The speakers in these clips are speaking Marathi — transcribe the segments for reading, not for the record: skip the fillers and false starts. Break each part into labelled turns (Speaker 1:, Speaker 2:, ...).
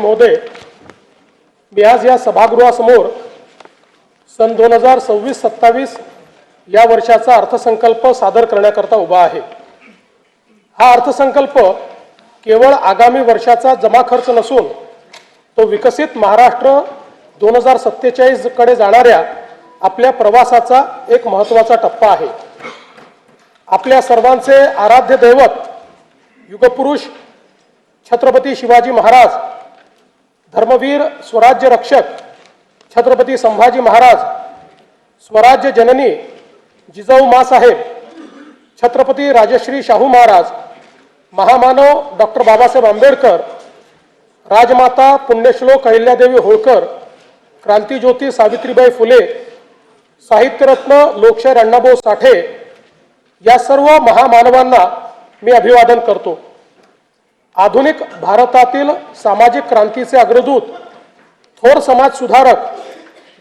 Speaker 1: महोदय, मी आज या सभागृहासमोर सन 2026-27 या वर्षाचा अर्थसंकल्प सादर करण्याकरता उभा आहे। हा अर्थसंकल्प केवळ आगामी वर्षाचा जमा खर्च नसून तो विकसित महाराष्ट्र 2047 कडे जाणाऱ्या आपल्या प्रवासाचा एक महत्त्वाचा टप्पा आहे। आपल्या सर्वांचे आराध्य दैवत युगपुरुष छत्रपती शिवाजी महाराज, धर्मवीर स्वराज्य रक्षक छत्रपती संभाजी महाराज, स्वराज्य जननी जिजाऊ माँसाहेब, छत्रपती राजश्री शाहू महाराज, महामानव डॉक्टर बाबासाहेब आंबेडकर, राजमाता पुण्यश्लोक अहिल्यादेवी होळकर, क्रांतिज्योती सावित्रीबाई फुले, साहित्यरत्न लोकशाहीर अण्णाभाऊ साठे या सर्व महामानवांना मी अभिवादन करतो। आधुनिक भारतातील सामाजिक क्रांतीचे अग्रदूत, थोर समाज सुधारक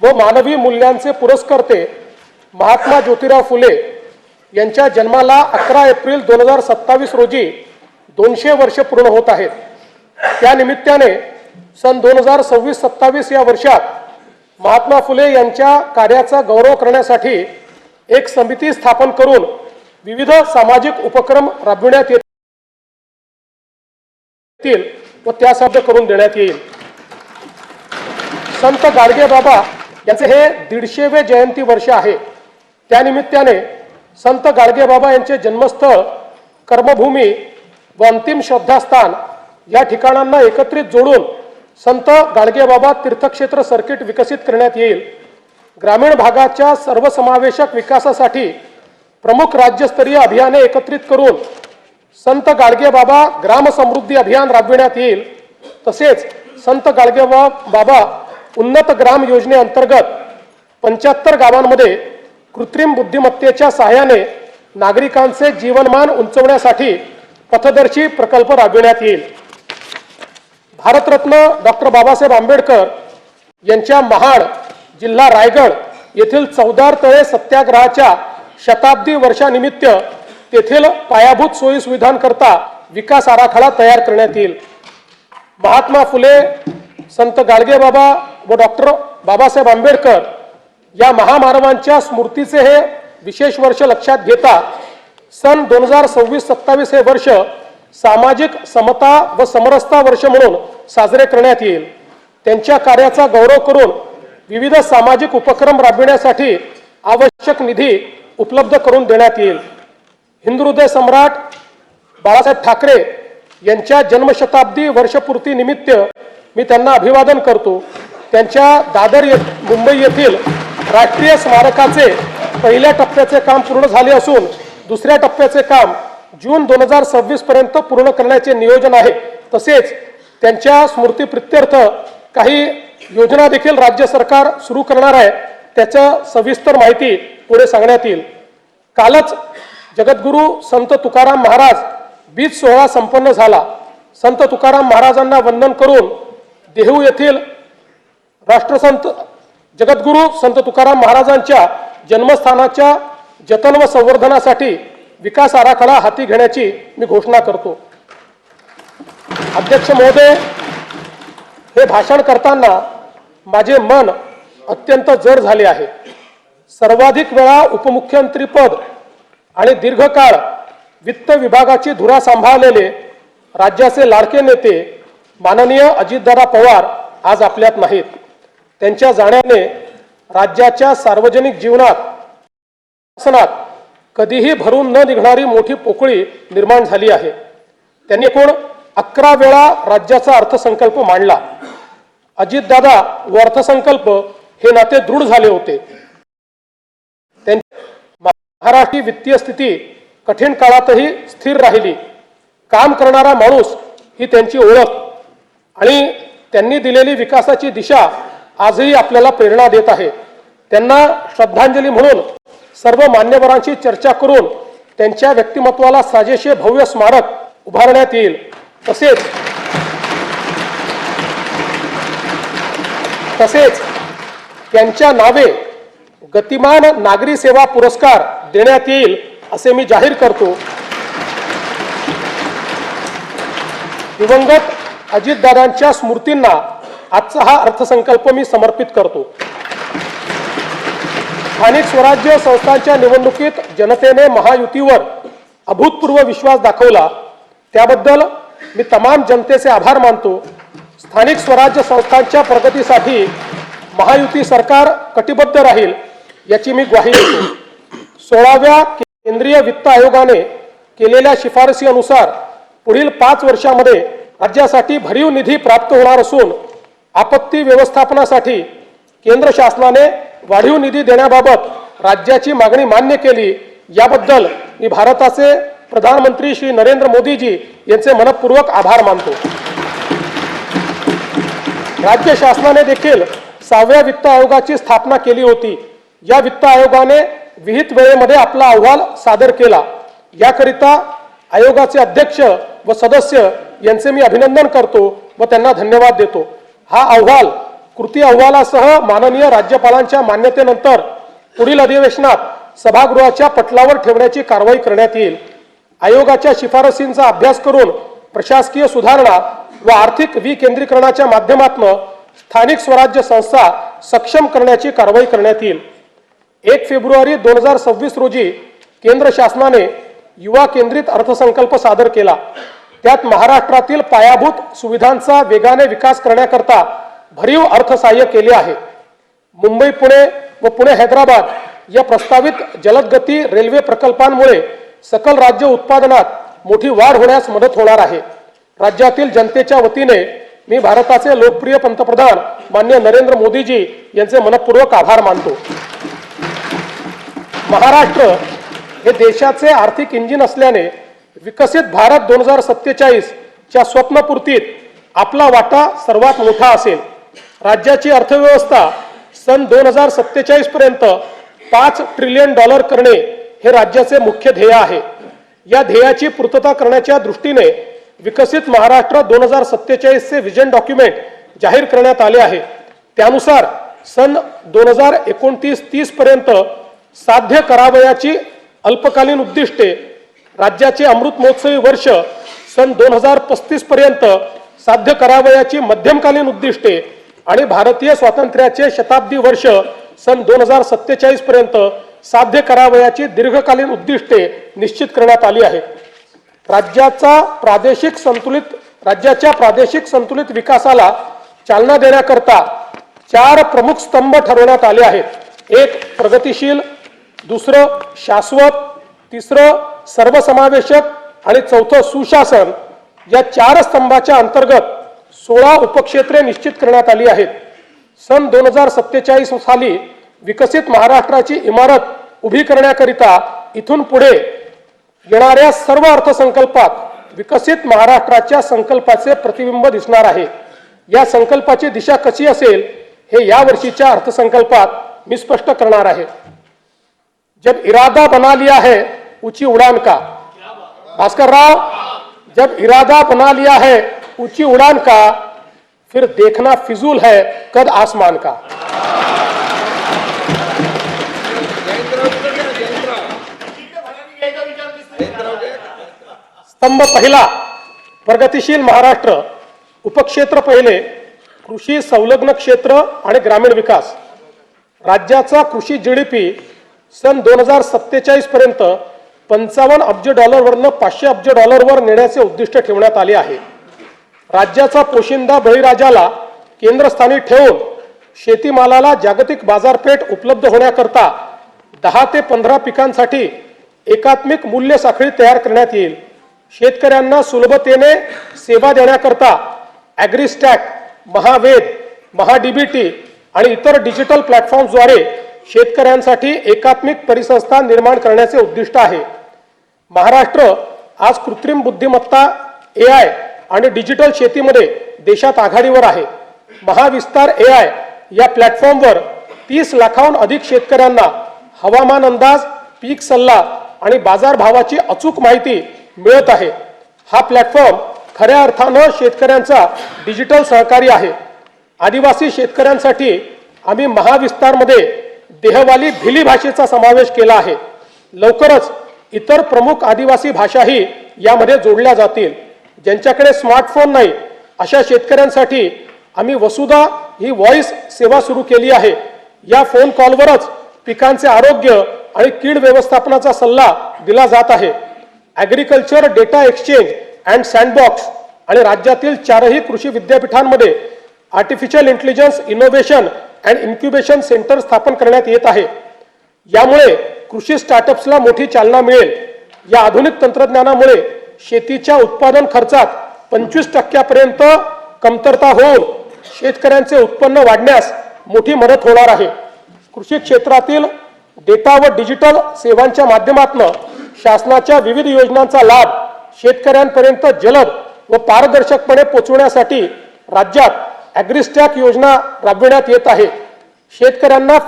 Speaker 1: व मानवी मूल्यांचे पुरस्कर्ते महात्मा ज्योतिराव फुले यांच्या जन्माला 11 एप्रिल 2027 रोजी 200 वर्ष पूर्ण होत आहेत। त्या निमित्ताने सन 2026-27 या वर्षात महात्मा फुले यांच्या कार्याचा गौरव करण्यासाठी एक समिती स्थापन करून विविध सामाजिक उपक्रम राबविण्यात येतील व त्या साध्य करून देण्यात येईल। संत गाडगेबाबा यांचे हे 150वे जयंती वर्ष आहे। त्यानिमित्ताने संत गाडगेबाबा यांचे जन्मस्थळ, कर्मभूमी व अंतिम श्रद्धास्थान या ठिकाणांना एकत्रित जोडून संत गाडगेबाबा तीर्थक्षेत्र सर्किट विकसित करण्यात येईल। ग्रामीण भागाच्या सर्वसमावेशक विकासासाठी प्रमुख राज्यस्तरीय अभियाने एकत्रित करून संत गाडगेबाबा ग्राम समृद्धी अभियान राबविण्यात येईल। तसेच संत गाडगेबाबा उन्नत ग्राम योजनेअंतर्गत 75 गावांमध्ये कृत्रिम बुद्धिमत्तेच्या सहाय्याने नागरिकांचे जीवनमान उंचवण्यासाठी पथदर्शी प्रकल्प राबविण्यात येईल। भारतरत्न डॉक्टर बाबासाहेब आंबेडकर यांच्या महाड, जिल्हा रायगड येथील चौदार तळे सत्याग्रहाच्या शताब्दी वर्षानिमित्त तेथील पायाभूत सोयी सुविधांकरता विकास आराखडा तयार करण्यात येईल। महात्मा फुले, संत गाडगेबाबा व डॉक्टर बाबासाहेब आंबेडकर या महामानवांच्या स्मृतीचे हे विशेष वर्ष लक्षात घेता सन 2026-27 हे वर्ष सामाजिक समता व समरसता वर्ष म्हणून साजरे करण्यात येईल। त्यांच्या कार्याचा गौरव करून विविध सामाजिक उपक्रम राबविण्यासाठी आवश्यक निधी उपलब्ध करून देण्यात येईल। हिंदुहृदय सम्राट बाळासाहेब ठाकरे यांच्या जन्मशताब्दी वर्षपूर्ती निमित्त मी त्यांना अभिवादन करतो। त्यांच्या दादर मुंबई येथील राष्ट्रीय स्मारकाचे पहिल्या टप्प्याचे काम पूर्ण झाले असून दुसऱ्या टप्प्याचे काम जून 2026 पर्यंत पूर्ण करण्याचे नियोजन आहे। तसेच त्यांच्या स्मृतीप्रित्यर्थ काही योजना देखील राज्य सरकार सुरू करणार आहे। त्याच्या सविस्तर माहिती पुढे सांगण्यात येईल। कालच जगद्गुरू संत तुकाराम महाराज बीज सोहळा संपन्न झाला। संत तुकाराम महाराजांना वंदन करून देहू येथील राष्ट्रसंत जगद्गुरू संत तुकाराम महाराजांच्या जन्मस्थानाच्या जतन व संवर्धनासाठी विकास आराखडा हाती घेण्याची मी घोषणा करतो। अध्यक्ष महोदय, हे भाषण करताना माझे मन अत्यंत जड झाले आहे। सर्वाधिक वेळा उपमुख्यमंत्री पद आणि दीर्घकाळ वित्त विभागाची धुरा सांभाळलेले राज्याचे लाडके नेते माननीय अजितदादा पवार आज आपल्यात नाहीत। त्यांच्या जाण्याने राज्याच्या सार्वजनिक जीवनात कधीही भरून न निघणारी मोठी पोकळी निर्माण झाली आहे। त्यांनी एकूण 11 वेळा राज्याचा अर्थसंकल्प मांडला। अजितदादा व अर्थसंकल्प हे नाते दृढ झाले होते। महाराष्ट्राची वित्तीय स्थिती कठीण काळातही स्थिर राहिली। काम करणारा माणूस ही त्यांची ओळख आणि त्यांनी दिलेली विकासाची दिशा आजही आपल्याला प्रेरणा देत आहे। त्यांना श्रद्धांजली म्हणून सर्व मान्यवरांशी चर्चा करून त्यांच्या व्यक्तिमत्वाला साजेसे भव्य स्मारक उभारण्यात येईल। तसेच त्यांच्या नावे गतिमान नागरी सेवा पुरस्कार देण्यात येईल असे मी जाहीर करतो। दिवंगत अजितदादांच्या स्मृतींना आजचा हा अर्थसंकल्प मी समर्पित करतो। स्थानिक स्वराज्य संस्थांच्या निवडणुकीत जनतेने महायुतीवर अभूतपूर्व विश्वास दाखवला, त्याबद्दल मी तमाम जनतेचे आभार मानतो। स्थानिक स्वराज्य संस्थांच्या प्रगतीसाठी महायुती सरकार कटिबद्ध राहील याची मी ग्वाही देतो। 16व्या केंद्रीय वित्त आयोगाने केलेल्या शिफारसी अनुसार पुढील 5 वर्षांमध्ये राज्यासाठी भरीव निधी प्राप्त होणार असून आपत्ती व्यवस्थापनासाठी केंद्र शासनाने वाढीव निधी देण्याबाबत राज्याची मागणी मान्य केली, याबद्दल मी भारताचे प्रधानमंत्री श्री नरेंद्र मोदीजी यांचे मनपूर्वक आभार मानतो। राज्य शासनाने देखील 6व्या वित्त आयोगाची स्थापना केली होती। या वित्त आयोगाने विहित वेळेमध्ये आपला अहवाल सादर केला, याकरिता आयोगाचे अध्यक्ष व सदस्य यांचे मी अभिनंदन करतो व त्यांना धन्यवाद देतो। हा अहवाल कृती अहवालासह माननीय राज्यपालांच्या मान्यतेनंतर पुढील अधिवेशनात सभागृहाच्या पटलावर ठेवण्याची कारवाई करण्यात येईल। आयोगाच्या शिफारसींचा अभ्यास करून प्रशासकीय सुधारणा व आर्थिक विकेंद्रीकरणाच्या माध्यमातून स्थानिक स्वराज्य संस्था सक्षम करण्याची कारवाई करण्यात येईल। 1 फेब्रुवारी 2026 रोजी केंद्र शासनाने युवा केंद्रित अर्थसंकल्प सादर केला। त्यात महाराष्ट्रातील पायाभूत सुविधांचा वेगाने विकास करण्याकरता भरीव अर्थसहाय्य केले आहे। मुंबई पुणे व पुणे हैदराबाद या प्रस्तावित जलदगती रेल्वे प्रकल्पांमुळे सकल राज्य उत्पादनात मोठी वाढ होण्यास मदत होणार आहे। राज्यातील जनतेच्या वतीने मी भारताचे लोकप्रिय पंतप्रधान माननीय नरेंद्र मोदीजी यांचे मनपूर्वक आभार मानतो। महाराष्ट्र हे देशाचे आर्थिक इंजिन असल्याने विकसित भारत 2047 च्या स्वप्नपूर्तीत आपला वाटा सर्वात मोठा असेल। राज्याची अर्थव्यवस्था सन 2047 पर्यंत $5 ट्रिलियन करणे हे राज्याचे मुख्य ध्येय आहे। या ध्येयाची पूर्तता करण्याच्या दृष्टीने विकसित महाराष्ट्र 2047 चे विजन डॉक्युमेंट जाहीर करण्यात आले आहे। त्यानुसार सन 2029-30 पर्यंत साध्य करावयाची अल्पकालीन उद्दिष्टे, राज्याचे अमृत महोत्सवी वर्ष सन 2035 पर्यंत साध्य करावयाची मध्यमकालीन उद्दिष्टे आणि भारतीय स्वातंत्र्याचे शताब्दी वर्ष सन 2047 पर्यंत साध्य करावयाची दीर्घकालीन उद्दिष्टे निश्चित करण्यात आली आहेत। राज्याच्या प्रादेशिक संतुलित विकासाला चालना देण्याकरता 4 प्रमुख स्तंभ ठरवण्यात आले आहेत। 1 प्रगतिशील, दुसरं शाश्वत, तिसरं सर्वसमावेशक आणि चौथं सुशासन। या 4 स्तंभाच्या अंतर्गत 16 उपक्षेत्रे निश्चित करण्यात आली आहेत। सन 2047 साली विकसित महाराष्ट्राची इमारत उभी करण्याकरिता इथून पुढे येणाऱ्या सर्व अर्थसंकल्पात विकसित महाराष्ट्राच्या संकल्पाचे प्रतिबिंब दिसणार आहे। या संकल्पाची दिशा कशी असेल हे या वर्षीच्या अर्थसंकल्पात मी स्पष्ट करणार आहे। जब इरादा बना लिया है ऊंची उड़ान का, भास्कर राव, जब इरादा बना लिया है ऊंची उड़ान का, फिर देखना फिजूल है कद आसमान का। स्तंभ पहिला प्रगतिशील महाराष्ट्र, उपक्षेत्र पहिले कृषी संलग्न क्षेत्र आणि ग्रामीण विकास। राज्याचा कृषी जीडीपी सन 2047 पर्यंत $55 अब्ज वरनं $500 अब्ज वर नेण्याचे उद्दिष्ट ठेवण्यात आले आहे। राज्याचा पोशिंदा बळीराजाला केंद्रस्थानी ठेवून शेतीमालाला जागतिक बाजारपेठ उपलब्ध होण्याकरता 10 ते 15 पिकांसाठी एकात्मिक मूल्य साखळी तयार करण्यात येईल। शेतकऱ्यांना सुलभतेने सेवा देण्याकरता ॲग्रीस्टॅक, महावेद, महाडीबीटी आणि इतर डिजिटल प्लॅटफॉर्म्सद्वारे शेतकऱ्यांसाठी एकात्मिक परिसंस्था निर्माण करण्याचे उद्दिष्ट आहे। महाराष्ट्र आज कृत्रिम बुद्धिमत्ता, AI आणि डिजिटल शेतीमध्ये देशात आघाडीवर आहे। महाविस्तार AI या प्लॅटफॉर्मवर 30 लाखाहून अधिक शेतकऱ्यांना हवामान अंदाज, पीक सल्ला आणि बाजारभावाची अचूक माहिती मिळत आहे। हा प्लॅटफॉर्म खऱ्या अर्थानं शेतकऱ्यांचा डिजिटल सहकारी आहे। आदिवासी शेतकऱ्यांसाठी आम्ही महाविस्तारमध्ये देहवाली भिली भाषेचा समावेश केला आहे। लवकरच इतर प्रमुख आदिवासी भाषाही यामध्ये जोडल्या जातील। ज्यांच्याकडे स्मार्टफोन नाही अशा शेतकऱ्यांसाठी आम्ही वसुधा ही व्हॉइस सेवा सुरू केली आहे। या फोन कॉलवरच पिकांचे आरोग्य आणि कीड व्यवस्थापनाचा सल्ला दिला जात आहे। Agriculture data exchange and sandbox आणि राज्यातील 4ही कृषी विद्यापीठांमध्ये artificial intelligence innovation and incubation centre स्थापन करण्यात येत आहे। यामुळे कृषी स्टार्टअप्सला मोठी चालना मिळेल। या आधुनिक तंत्रज्ञानामुळे शेतीच्या उत्पादन खर्चात 25% कमतरता होऊन शेतकऱ्यांचे उत्पन्न वाढण्यास मोठी मदत होणार आहे। कृषी क्षेत्रातील डेटा व डिजिटल सेवांच्या माध्यमातून शासनाच्या विविध योजनांचा लाभ शेतकऱ्यांपर्यंत जलद व पारदर्शकपणे पोहोचवण्यासाठी राज्यात ॲग्रिस्टॅक योजना राबविण्यात येत आहे। शेतकऱ्यांना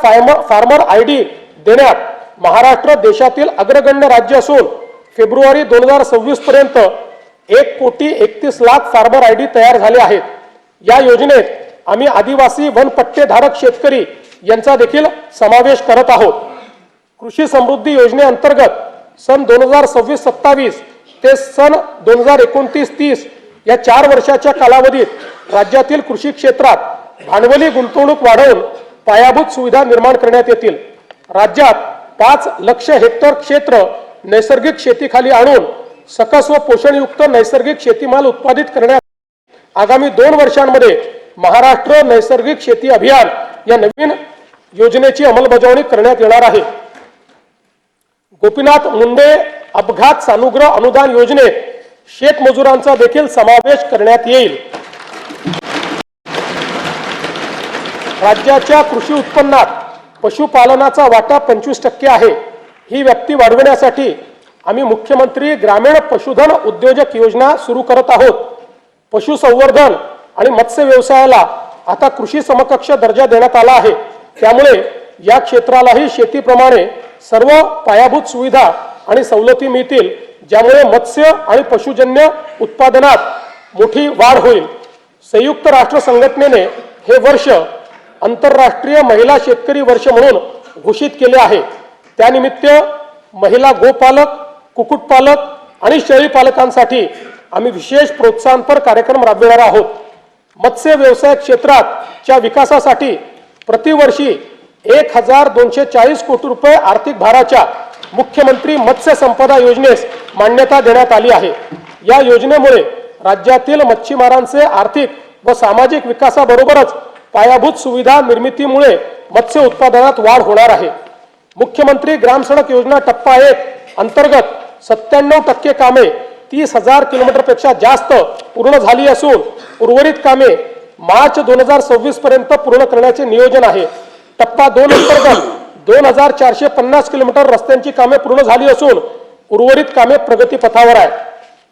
Speaker 1: फार्मर आयडी देण्यात महाराष्ट्र देशातील अग्रगण्य राज्य असून फेब्रुवारी 2026 पर्यंत 1,31,00,000 फार्मर आयडी तयार झाले आहेत। या योजनेत आम्ही आदिवासी वनपट्टेधारक शेतकरी यांचा देखील समावेश करत आहोत। कृषी समृद्धी योजनेअंतर्गत सन 2026-27 ते सन 2029-30 या 4 वर्षाच्या कालावधीत राज्यातील कृषी क्षेत्रात भांडवली गुंतवणूक वाढवून पायाभूत सुविधा निर्माण करण्यात येतील। राज्यात 5 लाख हेक्टर क्षेत्र नैसर्गिक शेतीखाली आणून सकस व पोषणयुक्त नैसर्गिक शेतीमाल उत्पादित करण्यात आगामी 2 वर्षांमध्ये महाराष्ट्र नैसर्गिक शेती अभियान या नवीन योजनेची अंमलबजावणी करण्यात येणार आहे। गोपीनाथ मुंडे अपघात सानुग्रह अनुदान योजनेत शेतमजुरांचा देखील समावेश करण्यात येईल। राज्याच्या कृषी उत्पन्नात पशुपालनाचा वाटा 25% आहे। ही व्याप्ती वाढविण्यासाठी आम्ही मुख्यमंत्री ग्रामीण पशुधन उद्योजक योजना सुरू करत आहोत। पशुसंवर्धन आणि मत्स्य व्यवसायाला आता कृषी समकक्ष दर्जा देण्यात आला आहे। त्यामुळे या क्षेत्रालाही शेतीप्रमाणे सर्व पायाभूत सुविधा आणि सवलती मिळतील, ज्यामुळे मत्स्य आणि पशुजन्य उत्पादनात मोठी वाढ होईल। संयुक्त राष्ट्र संघटनेने हे वर्ष आंतरराष्ट्रीय महिला शेतकरी वर्ष म्हणून घोषित केले आहे। त्यानिमित्त महिला गोपालक, कुक्कुटपालक आणि शेळीपालकांसाठी आम्ही विशेष प्रोत्साहनपर कार्यक्रम राबविणार आहोत। मत्स्य व्यवसाय क्षेत्राच्या विकासासाठी प्रतिवर्षी 1,240 कोटी रुपये आर्थिक भाराच्या मुख्यमंत्री मत्स्य संपदा योजनेस मान्यता देण्यात आली आहे। या योजनेमुळे राज्यातील मच्छीमारांचे आर्थिक व सामाजिक विकासाबरोबरच पायाभूत सुविधा निर्मितीमुळे मत्स्य उत्पादनात वाढ होणार आहे। मुख्यमंत्री ग्राम सडक योजना टप्पा 1 अंतर्गत 97% कामे 30,000 किलोमीटरपेक्षा जास्त पूर्ण झाली असून उर्वरित कामे मार्च 2026 पर्यंत पूर्ण करण्याचे नियोजन आहे। टप्पा 2 अंतर्गत 2,450 किलोमीटर रस्त्यांची कामे पूर्ण झाली असून उर्वरित कामे प्रगतीपथावर आहे।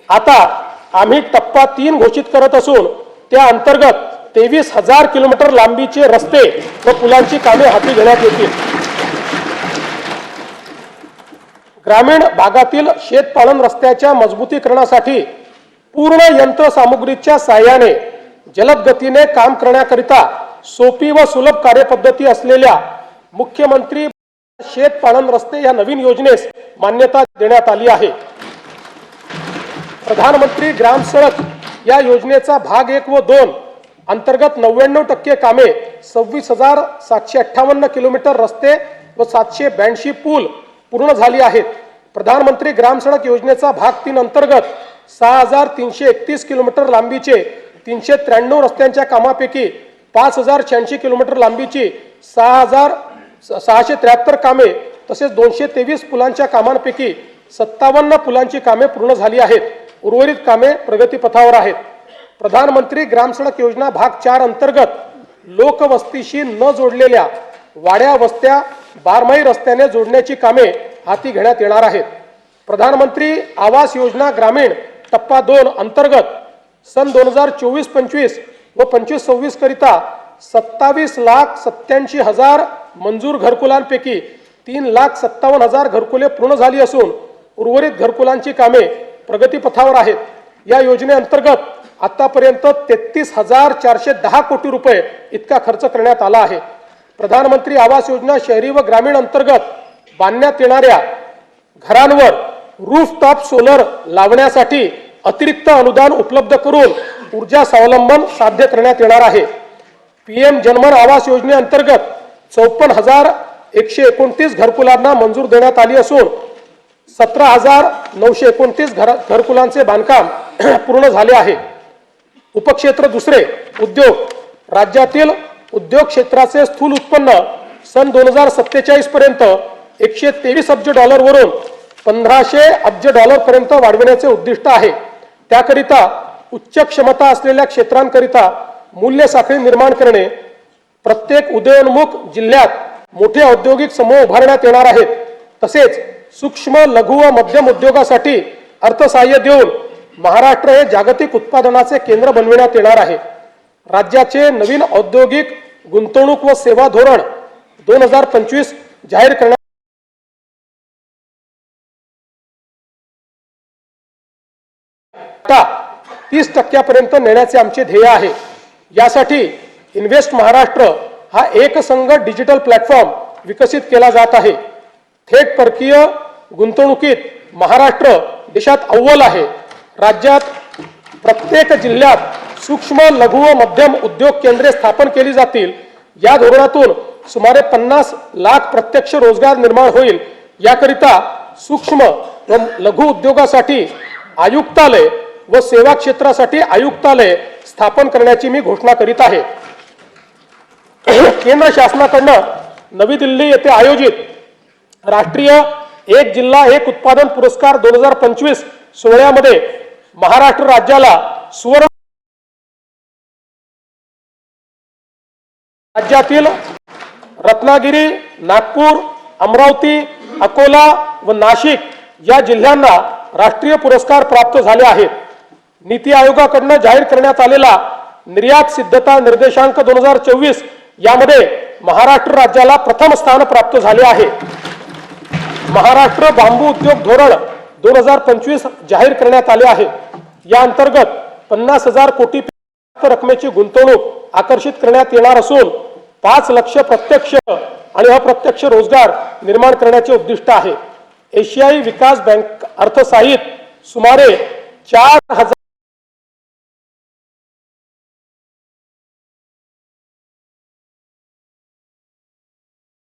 Speaker 1: आता आम्ही टप्पा 3 घोषित करत असून त्या अंतर्गत 23,000 किलोमीटर लांबीचे रस्ते व पुलांची कामे हाती घेण्यात येतील। ग्रामीण भागातील शेतपालन रस्त्याच्या मजबूतीकरणासाठी पूर्ण यंत्रसामुग्रीच्या साहाय्याने जलद गतीने काम करण्याकरिता सोपी व सुलभ कार्यपद्धती असलेल्या मुख्यमंत्री शेतपालन रस्ते या नवीन योजनेस मान्यता देण्यात आली आहे। प्रधानमंत्री ग्राम सडक या योजनेचा भाग 1 व 2 अंतर्गत 99% कामे 26,758 किलोमीटर रस्ते व 782 पूल पूर्ण झाली आहेत। प्रधानमंत्री ग्राम सडक योजनेचा भाग 3 अंतर्गत 6,331 किलोमीटर लांबीचे 393 रस्त्यांच्या कामापैकी 5,086 किलोमीटर लांबीची 6,673 कामे तसेच 223 पुलांच्या कामांपैकी 57 पुलांची कामे पूर्ण झाली आहेत। उर्वरित कामे प्रगतीपथावर आहेत। प्रधानमंत्री ग्राम सडक योजना भाग 4 अंतर्गत लोकवस्तीशी न जोडलेल्या वाड्या वस्त्या बारमाही रस्त्याने जोडण्याची कामे हाती घेण्यात येणार आहेत। प्रधानमंत्री आवास योजना ग्रामीण टप्पा 2 अंतर्गत सन 2024-25 व 25-26 करिता 27,87,000 मंजूर घरकुलांपैकी 3,57,000 घरकुले पूर्ण झाली असून उर्वरित घरकुलांची कामे प्रगतीपथावर आहेत। या योजनेअंतर्गत आतापर्यंत 33,410 कोटी रुपये इतका खर्च करण्यात आला आहे। प्रधानमंत्री आवास योजना शहरी व ग्रामीण अंतर्गत बांधण्यात येणाऱ्या घरांवर रूफटॉप सोलर लावण्यासाठी अतिरिक्त अनुदान उपलब्ध करून ऊर्जा स्वावलंबन साध्य करण्यात येणार आहे। PM जनमन आवास योजनेअंतर्गत 54,129 घरकुलांना मंजूर देण्यात आली असून 17,929 घरकुलांचे बांधकाम पूर्ण झाले आहे। उपक्षेत्र दुसरे उद्योग, राज्यातील उद्योग क्षेत्राचे स्थूल उत्पन्न सन 2047 पर्यंत 123 अब्ज डॉलरवरून 1500 अब्ज डॉलर पर्यंत वाढविण्याचे उद्दिष्ट आहे। त्याकरिता उच्च क्षमता असलेल्या क्षेत्रांकरिता मूल्य साखळी निर्माण करणे, प्रत्येक उदयोन्मुख जिल्ह्यात मोठे औद्योगिक समूह उभारण्यात येणार आहेत। तसेच सूक्ष्म लघु व मध्यम उद्योगासाठी अर्थसहाय्य देऊन महाराष्ट्र हे जागतिक उत्पादनाचे केंद्र बनविण्यात येणार आहे। राज्याचे नवीन औद्योगिक गुंतवणूक व सेवा धोरण 2025 जाहीर करण्यात 30% नेण्याचे आमचे ध्येय आहे। यासाठी इन्व्हेस्ट महाराष्ट्र हा एकसंघ डिजिटल प्लॅटफॉर्म विकसित केला जात आहे। थेट परकीय गुंतवणुकीत महाराष्ट्र देशात अव्वल आहे। राज्यात प्रत्येक जिल्ह्यात सूक्ष्म लघु व मध्यम उद्योग केंद्रे स्थापन केली जातील। या धोरणातून सुमारे 50 लाख प्रत्यक्ष रोजगार निर्माण होईल। याकरिता सूक्ष्म व लघु उद्योगासाठी आयुक्तालय व सेवा क्षेत्रासाठी आयुक्तालय स्थापन करण्याची मी घोषणा करीत आहे। केंद्र शासनाकडून नवी दिल्ली येथे आयोजित राष्ट्रीय एक जिल्हा एक उत्पादन पुरस्कार 2025 सोहळ्यामध्ये महाराष्ट्र राज्याला सुवर्ण राज्यातील रत्नागिरी, नागपूर, अमरावती, अकोला व नाशिक या जिल्ह्यांना राष्ट्रीय पुरस्कार प्राप्त झाले आहेत। नीती आयोगाकडून जाहीर करण्यात आलेला निर्यात सिद्धता निर्देशांक 2024 यामध्ये महाराष्ट्र राज्याला प्रथम स्थान प्राप्त झाले आहे। महाराष्ट्र बांबू उद्योग धोरण 2025 जाहीर करण्यात आले आहे। या अंतर्गत 50,000 कोटी रकमेची गुंतवणूक आकर्षित करण्यात येणार असून 5 लाख प्रत्यक्ष आणि अप्रत्यक्ष रोजगार निर्माण करण्याचे उद्दिष्ट आहे। एशियाई विकास बँक अर्थसहाय्यित सुमारे 4,000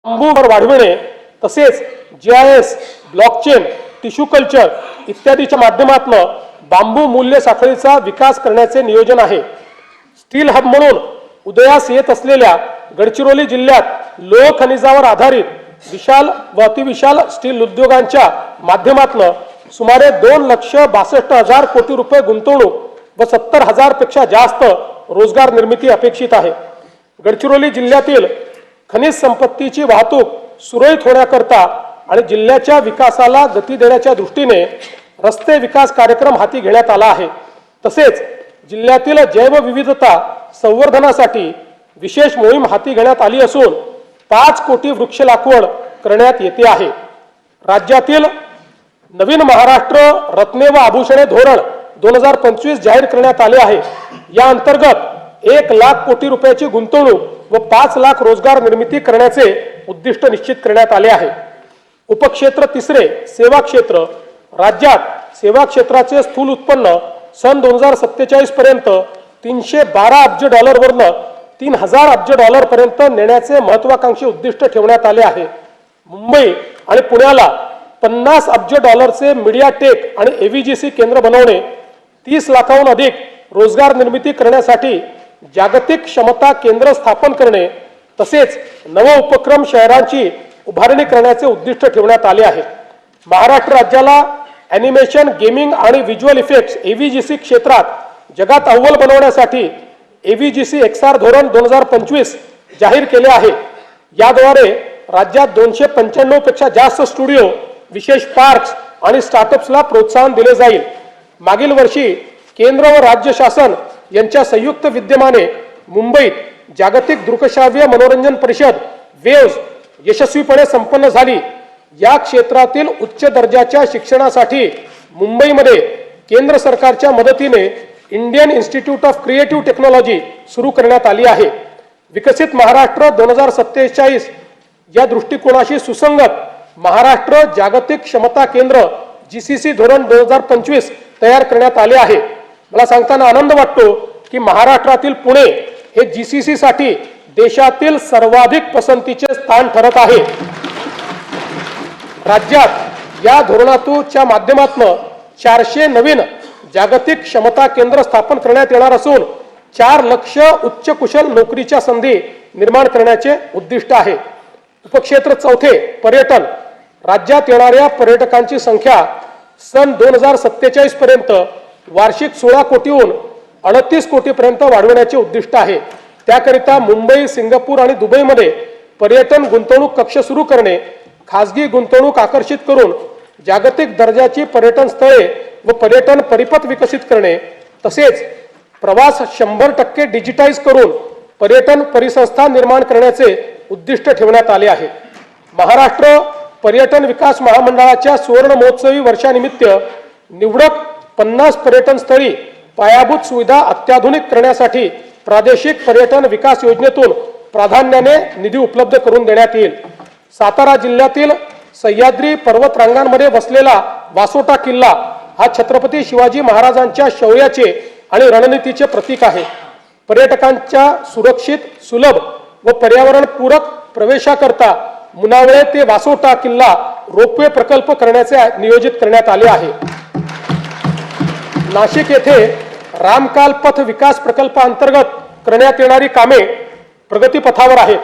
Speaker 1: बांबूवर वाढविणे तसेच GIS, ब्लॉकचेन, टिश्यू कल्चर इत्यादीच्या माध्यमातून बांबू मूल्य साखळीचा विकास करण्याचे नियोजन आहे। स्टील हब म्हणून उदयास येत असलेल्या गडचिरोली जिल्ह्यात लोह खनिजावर आधारित विशाल व अतिविशाल स्टील उद्योगांच्या माध्यमातून सुमारे 2,62,000 कोटी रुपये गुंतवणूक व 70,000 पेक्षा जास्त रोजगार निर्मिती अपेक्षित आहे। गडचिरोली जिल्ह्यातील खनिज संपत्तीची वाहतूक सुरळीत होण्याकरता आणि जिल्ह्याच्या विकासाला गती देण्याच्या दृष्टीने रस्ते विकास कार्यक्रम हाती घेण्यात आला आहे। तसेच जिल्ह्यातील जैवविविधता संवर्धनासाठी विशेष मोहीम हाती घेण्यात आली असून 5 कोटी वृक्ष लागवड करण्यात येते आहे। राज्यातील नवीन महाराष्ट्र रत्ने व आभूषणे धोरण 2025 जाहीर करण्यात आले आहे। या अंतर्गत 1 लाख कोटी रुपयाची गुंतवणूक व 5 लाख रोजगार निर्मिती करण्याचे उद्दिष्ट निश्चित करण्यात आले आहे। उपक्षेत्र तिसरे सेवा क्षेत्र, राज्यात सेवा क्षेत्राचे स्थूल उत्पन्न सन 2047 पर्यंत 312 अब्ज डॉलरवरून 3,000 अब्ज डॉलर पर्यंत नेण्याचे महत्वाकांक्षी उद्दिष्ट ठेवण्यात आले आहे। मुंबई आणि पुण्याला 50 अब्ज डॉलरचे मीडिया टेक आणि AVGC केंद्र बनवणे, 30 लाखाहून अधिक रोजगार निर्मिती करण्यासाठी जागतिक क्षमता केंद्र स्थापन करणे तसेच नव उपक्रम शहरांची उभारणी करण्याचे उद्दिष्ट ठेवण्यात आले आहे। महाराष्ट्र राज्याला ॲनिमेशन, गेमिंग आणि व्हिज्युअल इफेक्ट्स AVGC क्षेत्रात जगात अव्वल बनवण्यासाठी AVGC XR धोरण 2025 जाहीर केले आहे। याद्वारे राज्यात 295 पेक्षा जास्त स्टुडिओ, विशेष पार्क्स आणि स्टार्टअप्सला प्रोत्साहन दिले जाईल। मागील वर्षी केंद्र व राज्य शासन यांच्या संयुक्त विद्यमाने मुंबईत जागतिक दृकश्राव्य मनोरंजन परिषद वेव्स यशस्वीपणे संपन्न झाली। या क्षेत्रातील उच्च दर्जाच्या शिक्षणासाठी मुंबईमध्ये केंद्र सरकारच्या मदतीने Indian institute of creative technology सुरू करण्यात आली आहे। विकसित महाराष्ट्र 2047 या दृष्टिकोनाशी सुसंगत महाराष्ट्र जागतिक क्षमता केंद्र GCC धोरण 2025 तयार करण्यात आले आहे। मला सांगताना आनंद वाटतो की महाराष्ट्रातील पुणे हे जीसीसी साठी देशातील सर्वाधिक पसंतीचे स्थान ठरत आहे। राज्यात या धोरणाच्या माध्यमातून 400 नवीन जागतिक क्षमता केंद्र स्थापन करण्यात येणार असून 4 लाख उच्च कुशल नोकरीच्या संधी निर्माण करण्याचे उद्दिष्ट आहे। उपक्षेत्र चौथे पर्यटन, राज्यात येणाऱ्या पर्यटकांची संख्या सन 2047 पर्यंत वार्षिक 16 कोटीहून 38 कोटीपर्यंत वाढवण्याचे उद्दिष्ट आहे। त्याकरिता मुंबई, सिंगापूर आणि दुबईमध्ये पर्यटन गुंतवणूक कक्ष सुरू करणे, खासगी गुंतवणूक आकर्षित करून जागतिक दर्जाची पर्यटन स्थळे व पर्यटन परिपथ विकसित करणे, तसेच प्रवास 100% डिजिटाइज करून पर्यटन परिसंस्था निर्माण करण्याचे उद्दिष्ट ठेवण्यात आले आहे। महाराष्ट्र पर्यटन विकास महामंडळाच्या सुवर्ण महोत्सवी वर्षानिमित्त निवडक 50 पर्यटन स्थळी पायाभूत सुविधा अत्याधुनिक करण्यासाठी प्रादेशिक पर्यटन विकास योजनेतून प्राधान्याने निधी उपलब्ध करून देण्यात येईल। सातारा जिल्ह्यातील सह्याद्री पर्वत रांगांमध्ये वसलेला वासोटा किल्ला हा छत्रपती शिवाजी महाराजांच्या शौर्याचे आणि रणनीतीचे प्रतीक आहे। पर्यटकांच्या सुरक्षित, सुलभ व पर्यावरणपूरक प्रवेशाकरता मुनावळे ते वासोटा किल्ला रोपवे प्रकल्प करण्याचे नियोजित करण्यात आले आहे। नाशिक येथे रामकाल पथ विकास प्रकल्पाअंतर्गत करण्यात येणारी कामे प्रगतीपथावर आहेत।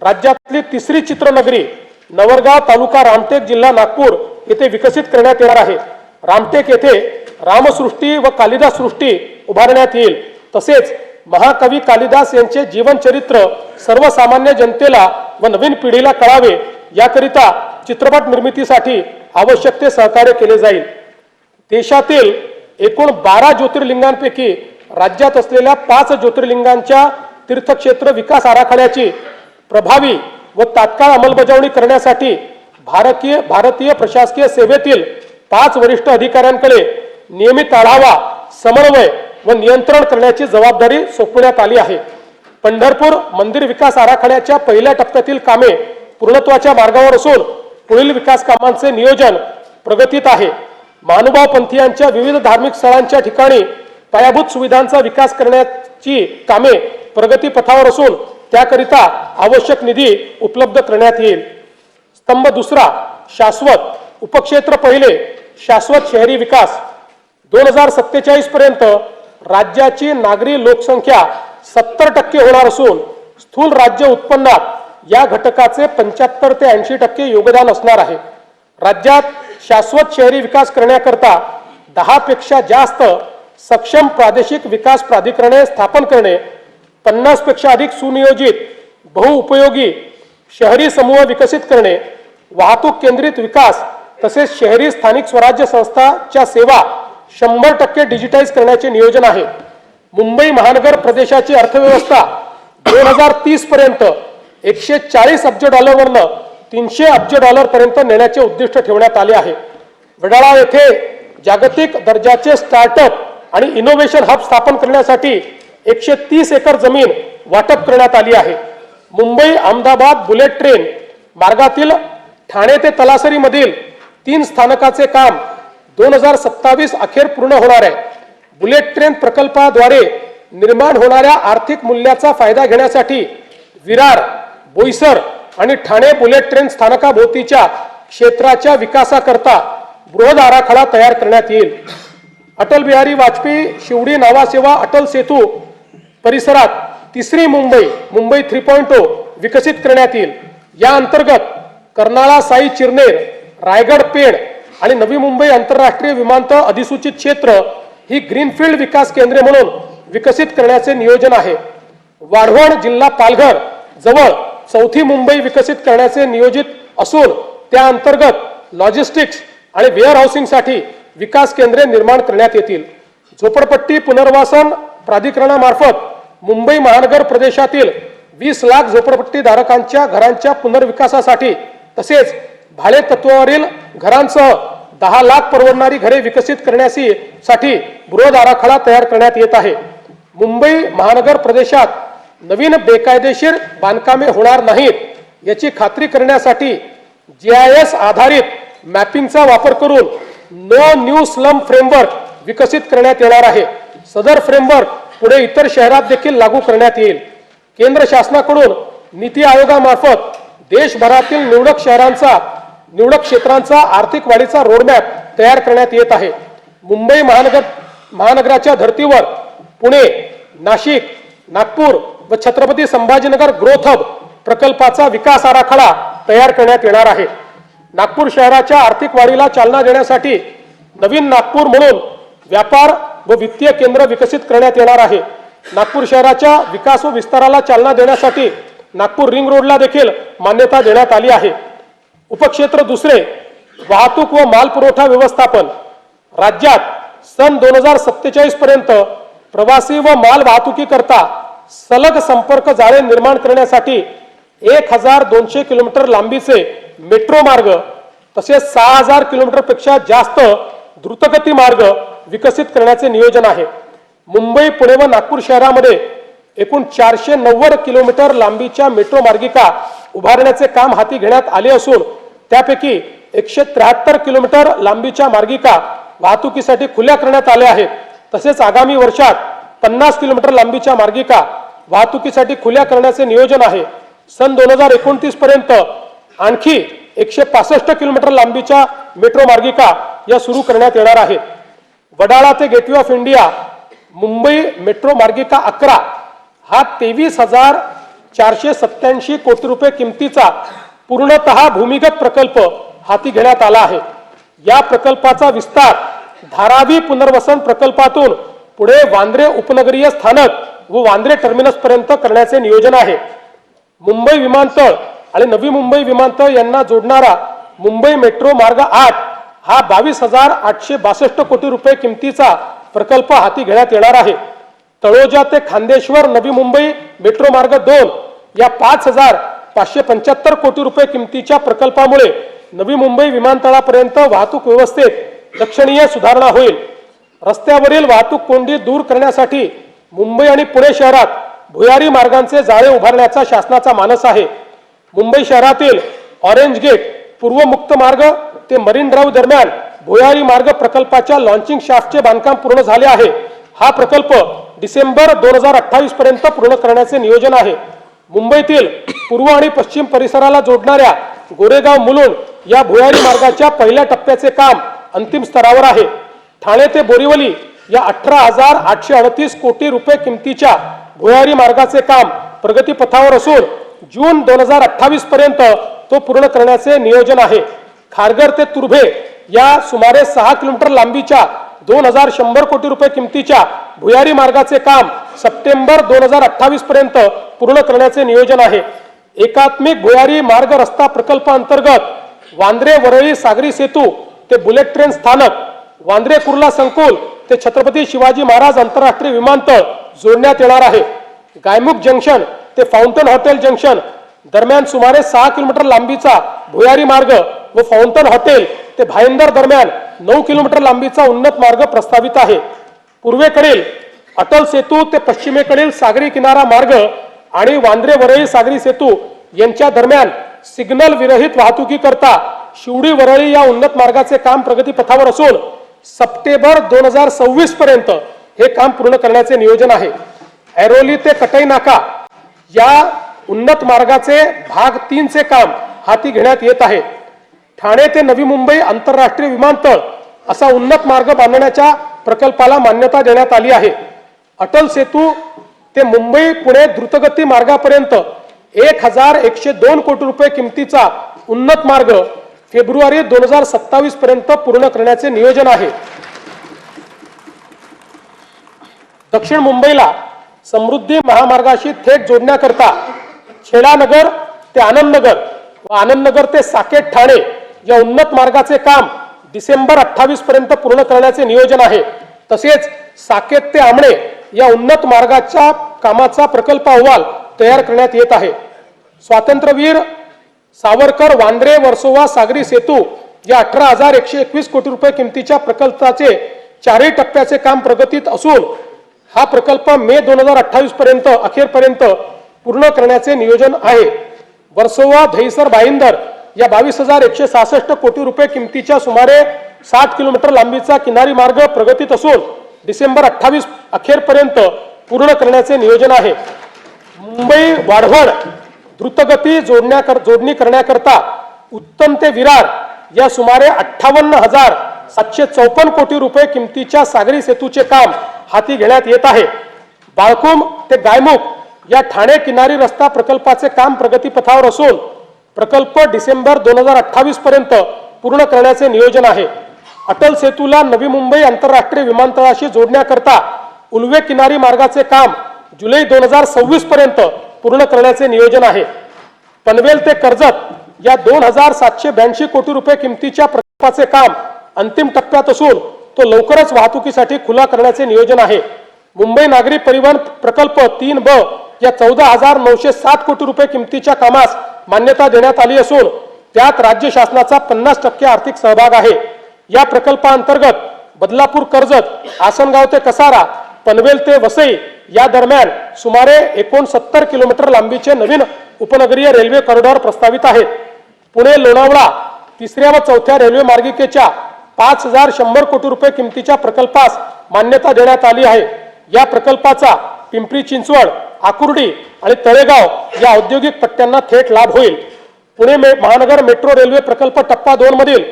Speaker 1: राज्यातली तिसरी चित्रनगरी नवरगाव तालुका रामटेक जिल्हा नागपूर येथे विकसित करण्यात येणार आहे। रामटेक येथे रामसृष्टी व कालिदास सृष्टी उभारण्यात येईल। तसेच महाकवी कालिदास यांचे जीवनचरित्र सर्वसामान्य जनतेला व नवीन पिढीला कळावे याकरिता चित्रपट निर्मितीसाठी आवश्यक ते सहकार्य केले जाईल। देशातील एकूण 12 ज्योतिर्लिंगांपैकी राज्यात असलेल्या 5 ज्योतिर्लिंगांच्या तीर्थक्षेत्र विकास आराखड्याची प्रभावी व तात्काळ अंमलबजावणी करण्यासाठी भारतीय प्रशासकीय सेवेतील 5 वरिष्ठ अधिकाऱ्यांकडे नियमित आढावा, समन्वय व नियंत्रण करण्याची जबाबदारी सोपवण्यात आली आहे। पंढरपूर मंदिर विकास आराखड्याच्या पहिल्या टप्प्यातील कामे पूर्णत्वाच्या मार्गावर असून पुढील विकास कामांचे नियोजन प्रगतीत आहे। महानुभाव पंथीयांच्या विविध धार्मिक स्थळांच्या ठिकाणी पायाभूत सुविधांचा विकास करण्याची कामे प्रगतीपथावर असून त्याकरिता आवश्यक निधी उपलब्ध करण्यात येईल। स्तंभ दुसरा, शाश्वत उपक्षेत्र पहिले, शाश्वत शहरी विकास 2047 पर्यंत राज्याची नागरी लोकसंख्या 70% होणार असून स्थूल राज्य उत्पन्नात या घटकाचे 75 ते 80% योगदान असणार आहे। राज्यात शाश्वत शहरी विकास करण्याकरता 10 पेक्षा जास्त सक्षम प्रादेशिक विकास प्राधिकरणे स्थापन करणे, 50 पेक्षा अधिक सुनियोजित बहुउपयोगी शहरी समूह विकसित करणे, वाहतूक केंद्रित विकास तसेच शहरी स्थानिक स्वराज्य संस्थांच्या सेवा 100% डिजिटाइज करण्याचे नियोजन आहे। मुंबई महानगर प्रदेशाची अर्थव्यवस्था 2030 पर्यंत 140 अब्ज डॉलरवरून 300 अब्ज डॉलर पर्यंत नेण्याचे उद्दिष्ट ठेवण्यात आले आहे। वडाळा येथे जागतिक दर्जाचे स्टार्टअप आणि इनोव्हेशन हब स्थापन करण्यासाठी 130 एकर जमीन वाटप करण्यात आली आहे। मुंबई अहमदाबाद बुलेट ट्रेन मार्गातील ठाणे ते तलासरी मधील 3 स्थानकाचे काम 2027 अखेर पूर्ण होणार आहे। बुलेट ट्रेन प्रकल्पाद्वारे निर्माण होणाऱ्या आर्थिक मूल्याचा फायदा घेण्यासाठी विरार, बोईसर आणि ठाणे बुलेट ट्रेन स्थानकाभोवतीच्या क्षेत्राच्या विकासाकरता बृहद आराखडा तयार करण्यात येईल। अटल बिहारी वाजपेयी शिवडी नावासेवा अटल सेतू परिसरात तिसरी मुंबई 3.0 विकसित करण्यात येईल। या अंतर्गत कर्नाळा साई चिरनेर, रायगड पेण आणि नवी मुंबई आंतरराष्ट्रीय विमानतळ अधिसूचित क्षेत्र ही ग्रीनफील्ड विकास केंद्रे म्हणून विकसित करण्याचे नियोजन आहे। वाढवण जिल्हा पालघर जवळ चौथी मुंबई विकसित करण्याचे नियोजित असून त्या अंतर्गत लॉजिस्टिक्स आणि वेअर हाऊसिंगसाठी विकास केंद्रे निर्माण करण्यात येतील। झोपडपट्टी पुनर्वसन प्राधिकरणामार्फत मुंबई महानगर प्रदेशातील 20 लाख झोपडपट्टी धारकांच्या घरांच्या पुनर्विकासासाठी तसेच भाडे तत्वावरील घरांसह 10 लाख परवडणारी घरे विकसित करण्यासाठी बृहद आराखडा तयार करण्यात येत आहे। मुंबई महानगर प्रदेशात नवीन बेकायदेशीर बांधकामे होणार नाहीत याची खात्री करण्यासाठी GIS आधारित मॅपिंगचा वापर करून नो न्यू स्लम फ्रेमवर्क विकसित करण्यात येणार आहे। सदर फ्रेमवर्क पुढे इतर शहरात देखील लागू करण्यात येईल। केंद्र शासनाकडून नीती आयोगामार्फत देशभरातील निवडक क्षेत्रांचा आर्थिक वाढीचा रोडमॅप तयार करण्यात येत आहे। मुंबई महानगराच्या धर्तीवर पुणे, नाशिक, नागपूर व छत्रपती संभाजीनगर ग्रोथ हब प्रकल्पाचा विकास आराखडा तयार करण्यात येणार आहे। नागपूर शहराच्या आर्थिक वाढीला चालना देण्यासाठी नवीन नागपूर म्हणून व्यापार व वित्तीय केंद्र विकसित करण्यात येणार आहे। नागपूर शहराच्या विकास व विस्ताराला चालना देण्यासाठी नागपूर रिंग रोडला देखील मान्यता देण्यात आली आहे। उपक्षेत्र दुसरे, वाहतूक व मालपुरवठा व्यवस्थापन। राज्यात सन 2047 पर्यंत प्रवासी व माल वाहतुकीकरता सलग संपर्क जाळे निर्माण करण्यासाठी 1200 किलोमीटर लांबीचे मेट्रो मार्ग तसेच 6000 किलोमीटर पेक्षा जास्त द्रुतगती मार्ग विकसित करण्याचे नियोजन आहे। मुंबई, पुणे व नागपूर शहरामध्ये एकूण 490 किलोमीटर लांबीच्या मेट्रो मार्गिका उभारण्याचे काम हाती घेण्यात आले असून त्यापैकी 173 किलोमीटर लांबीच्या मार्गिका वाहतुकीसाठी खुल्या करण्यात आल्या आहेत। तसेच आगामी वर्षात 50 किलोमीटर लांबीच्या मार्गिका वाहतुकीसाठी खुल्या करण्याचे नियोजन आहे। सन 2029 पर्यंत आणखी 165 किलोमीटर लांबीच्या मेट्रो मार्गिका या सुरू करण्यात येणार आहेत। वडाळा ते gateway of India Mumbai metro मार्गिका 11 हा 23,487 कोटी रुपये किमतीचा पूर्णतः भूमिगत प्रकल्प हाती घेण्यात आला आहे। या प्रकल्पाचा विस्तार धारावी पुनर्वसन प्रकल्पातून पुढे वांद्रे उपनगरीय स्थानक व वांद्रे टर्मिनस पर्यंत करण्याचे नियोजन आहे। मुंबई विमानतळ आणि नवी मुंबई विमानतळ यांना जोडणारा मुंबई मेट्रो मार्ग 8 हा 22,862 कोटी रुपये किमतीचा प्रकल्प हाती घेण्यात येणार आहे। तळोजा ते खांदेश्वर नवी मुंबई मेट्रो मार्ग 2 या 5,575 कोटी रुपये किमतीच्या प्रकल्पामुळे नवी मुंबई विमानतळापर्यंत वाहतूक व्यवस्थेत लक्षणीय सुधारणा होईल। रस्त्यावरील वाहतूक कोंडी दूर करण्यासाठी मुंबई आणि पुणे शहरात भुयारी मार्गांचे जाळे उभारण्याचा शासनाचा मानस आहे। मुंबई शहरातील ऑरेंज गेट पूर्व मुक्त मार्ग ते मरीन ड्राईव्ह दरम्यान भुयारी मार्ग प्रकल्पाच्या लॉन्चिंग शाफ्टचे बांधकाम पूर्ण झाले आहे। हा प्रकल्प डिसेंबर 2028 पर्यंत पूर्ण करण्याचे नियोजन आहे। मुंबईतील पूर्व आणि पश्चिम परिसराला जोडणाऱ्या गोरेगाव मुलुंड या भुयारी मार्गाच्या पहिल्या टप्प्याचे काम अंतिम स्तरावर आहे। ठाणे ते बोरिवली या 18,838 कोटी रुपये किमतीच्या भुयारी मार्गाचे काम प्रगतीपथावर असून जून 2028 पर्यंत तो पूर्ण करण्याचे नियोजन आहे। खारघर ते तुर्भे या सुमारे 6 किलोमीटर लांबीच्या 2,100 कोटी रुपये किमतीच्या भुयारी मार्गाचे काम सप्टेंबर 2028 पर्यंत पूर्ण करण्याचे नियोजन आहे। एकात्मिक भुयारी मार्ग रस्ता प्रकल्प अंतर्गत वांद्रे वरळी सागरी सेतू ते बुलेट ट्रेन स्थानक, वांद्रे कुर्ला संकुल ते छत्रपती शिवाजी महाराज आंतरराष्ट्रीय विमानतळ जोडण्यात येणार आहे। गायमुख जंक्शन ते फाउंटन हॉटेल जंक्शन दरम्यान सुमारे 6 किलोमीटर लांबीचा भुयारी मार्ग व फाउंटन हॉटेल ते भाईंदर दरम्यान 9 किलोमीटर लांबीचा उन्नत मार्ग प्रस्तावित आहे। पूर्वेकडील अटल सेतू ते पश्चिमेकडील सागरी किनारा मार्ग आणि वांद्रे वरळी सागरी सेतू यांच्या दरम्यान सिग्नल विरहित वाहतुकीकरता शिवडी वरळी या उन्नत मार्गाचे काम प्रगतीपथावर असून सप्टेंबर 2026 पर्यंत हे काम पूर्ण करण्याचे नियोजन आहे। ऐरोली ते कटई नाका या उन्नत मार्गाचे भाग 3 चे काम हाती घेण्यात येत आहे। ठाणे ते नवी मुंबई आंतरराष्ट्रीय विमानतळ असा उन्नत मार्ग बांधण्याच्या प्रकल्पाला मान्यता देण्यात आली आहे। अटल सेतू ते मुंबई पुणे द्रुतगती मार्गापर्यंत 1,102 कोटी रुपये किमतीचा उन्नत मार्ग फेब्रुवारी 2027 पर्यंत पूर्ण करण्याचे नियोजन आहे। दक्षिण मुंबईला समृद्धी महामार्गाशी थेट जोडण्याकरता छेडानगर ते आनंदनगर व आनंदनगर ते साकेत ठाणे या उन्नत मार्गाचे काम डिसेंबर 28 पर्यंत पूर्ण करण्याचे नियोजन आहे। तसेच साकेत ते आमणे या उन्नत मार्गाच्या कामाचा प्रकल्प अहवाल तयार करण्यात येत आहे। स्वातंत्र्यवीर सावरकर वांद्रे वर्सोवा सागरी सेतू या 18,121 कोटी रुपये किमतीच्या प्रकल्पाचे 4 टप्प्याचे काम प्रगतीत असून हा प्रकल्प मे 2028 पर्यंत अखेरपर्यंत पूर्ण करण्याचे नियोजन आहे। वर्सोवा दहिसर भाईंदर या 22,166 कोटी रुपये किमतीच्या सुमारे 60 किलोमीटर लांबीचा किनारी मार्ग प्रगतीत असून डिसेंबर 28 अखेरपर्यंत पूर्ण करण्याचे नियोजन आहे। मुंबई वाढवण द्रुतगती जोडणी करण्याकरता उत्तम ते विरार या सुमारे 58,754 कोटी रुपये किमतीच्या सागरी सेतूचे काम हाती घेण्यात येत आहे। बाळकुम ते गायमुख या ठाणे किनारी रस्ता प्रकल्पाचे काम प्रगतीपथावर असून प्रकल्प डिसेंबर 2028 पर्यंत पूर्ण करण्याचे नियोजन आहे। अटल सेतूला नवी मुंबई आंतरराष्ट्रीय विमानतळाशी जोडण्याकरता उल्वे किनारी मार्गाचे काम जुलै 2026 पर्यंत पूर्ण करण्याचे नियोजन आहे। पनवेल ते कर्जत या 2,782 कोटी रुपये किमतीच्या प्रकल्पाचे काम अंतिम टप्प्यात असून तो लवकरच वाहतुकीसाठी खुला करण्याचे नियोजन आहे। मुंबई नागरी परिवहन प्रकल्प 3B या 14,907 कोटी रुपये किमतीच्या कामास मान्यता देण्यात आली असून त्यात राज्य शासनाचा 50% आर्थिक सहभाग आहे। या प्रकल्पाअंतर्गत बदलापूर कर्जत, आसनगाव ते कसारा, पनवेल ते वसई या दरम्यान सुमारे 69 किलोमीटर लांबीचे नवीन उपनगरीय रेल्वे कॉरिडॉर प्रस्तावित आहेत। पुणे लोणावळा तिसऱ्या व चौथ्या रेल्वे मार्गिकेच्या 5,100 कोटी रुपये किमतीच्या प्रकल्पास मान्यता देण्यात आली आहे। या प्रकल्पाचा पिंपरी चिंचवड, आकुर्डी आणि तळेगाव या औद्योगिक पट्ट्यांना थेट लाभ होईल। पुणे महानगर मेट्रो रेल्वे प्रकल्प टप्पा 2 मधील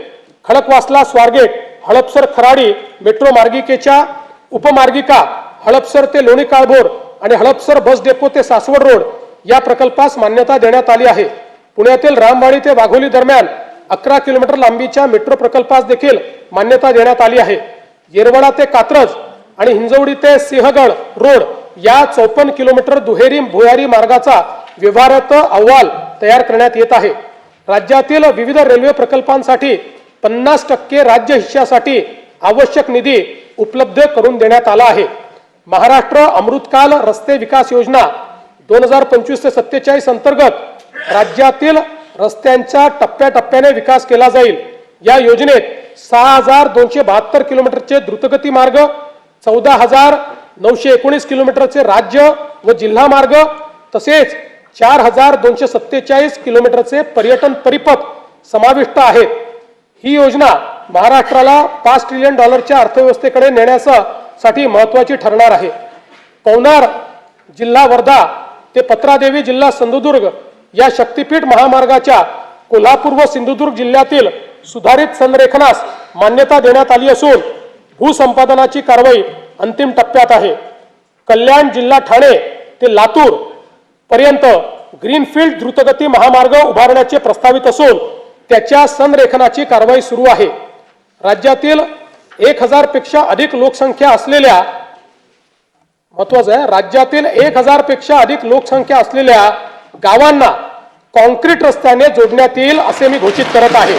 Speaker 1: खडकवासला स्वारगेट, हडपसर खराडी मेट्रो मार्गिकेच्या उपमार्गिका हडपसर ते लोणी काळभोर आणि हडपसर बस डेपो ते सासवड रोड या प्रकल्पास मान्यता देण्यात आली आहे। पुण्यातील रामवाडी ते वाघोली दरम्यान 11 किलोमीटर लांबीच्या मेट्रो प्रकल्पास देखील मान्यता देण्यात आली आहे। येरवडा ते कात्रज आणि हिंजवडी ते सिंहगड रोड या 54 किलोमीटर दुहेरी भुयारी मार्गाचा व्यवहार्यता अहवाल तयार करण्यात येत आहे। राज्यातील विविध रेल्वे प्रकल्पांसाठी 50% राज्य हिश्श्यासाठी आवश्यक निधी उपलब्ध करून देण्यात आला आहे। महाराष्ट्र अमृतकाल रस्ते विकास योजना 2025 ते 47 अंतर्गत राज्यातील रस्त्यांचा टप्प्याटप्प्याने विकास केला जाईल। या योजनेत 6,272 किलोमीटरचे द्रुतगती मार्ग, 14,919 किलोमीटरचे राज्य व जिल्हा मार्ग तसेच 4,247 किलोमीटरचे पर्यटन परिपथ समाविष्ट आहेत। ही योजना महाराष्ट्राला $5 ट्रिलियन अर्थव्यवस्थेकडे नेण्यासाठी महत्त्वाची ठरणार आहे। पवनार जिल्हा वर्धा ते पत्रादेवी जिल्हा सिंधुदुर्ग या शक्तीपीठ महामार्गाच्या कोल्हापूर व सिंधुदुर्ग जिल्ह्यातील सुधारित संरेखनास मान्यता देण्यात आली असून भूसंपादनाची कारवाई अंतिम टप्प्यात आहे। कल्याण जिल्हा ठाणे ते लातूर पर्यंत ग्रीनफील्ड द्रुतगती महामार्ग उभारण्याचे प्रस्तावित असून त्याच्या संरेखनाची कारवाई सुरू आहे। राज्यातील 1,000 पेक्षा अधिक लोकसंख्या असलेल्या गावांना कॉन्क्रीट रस्त्याने जोडण्यात येईल असे मी घोषित करत आहे।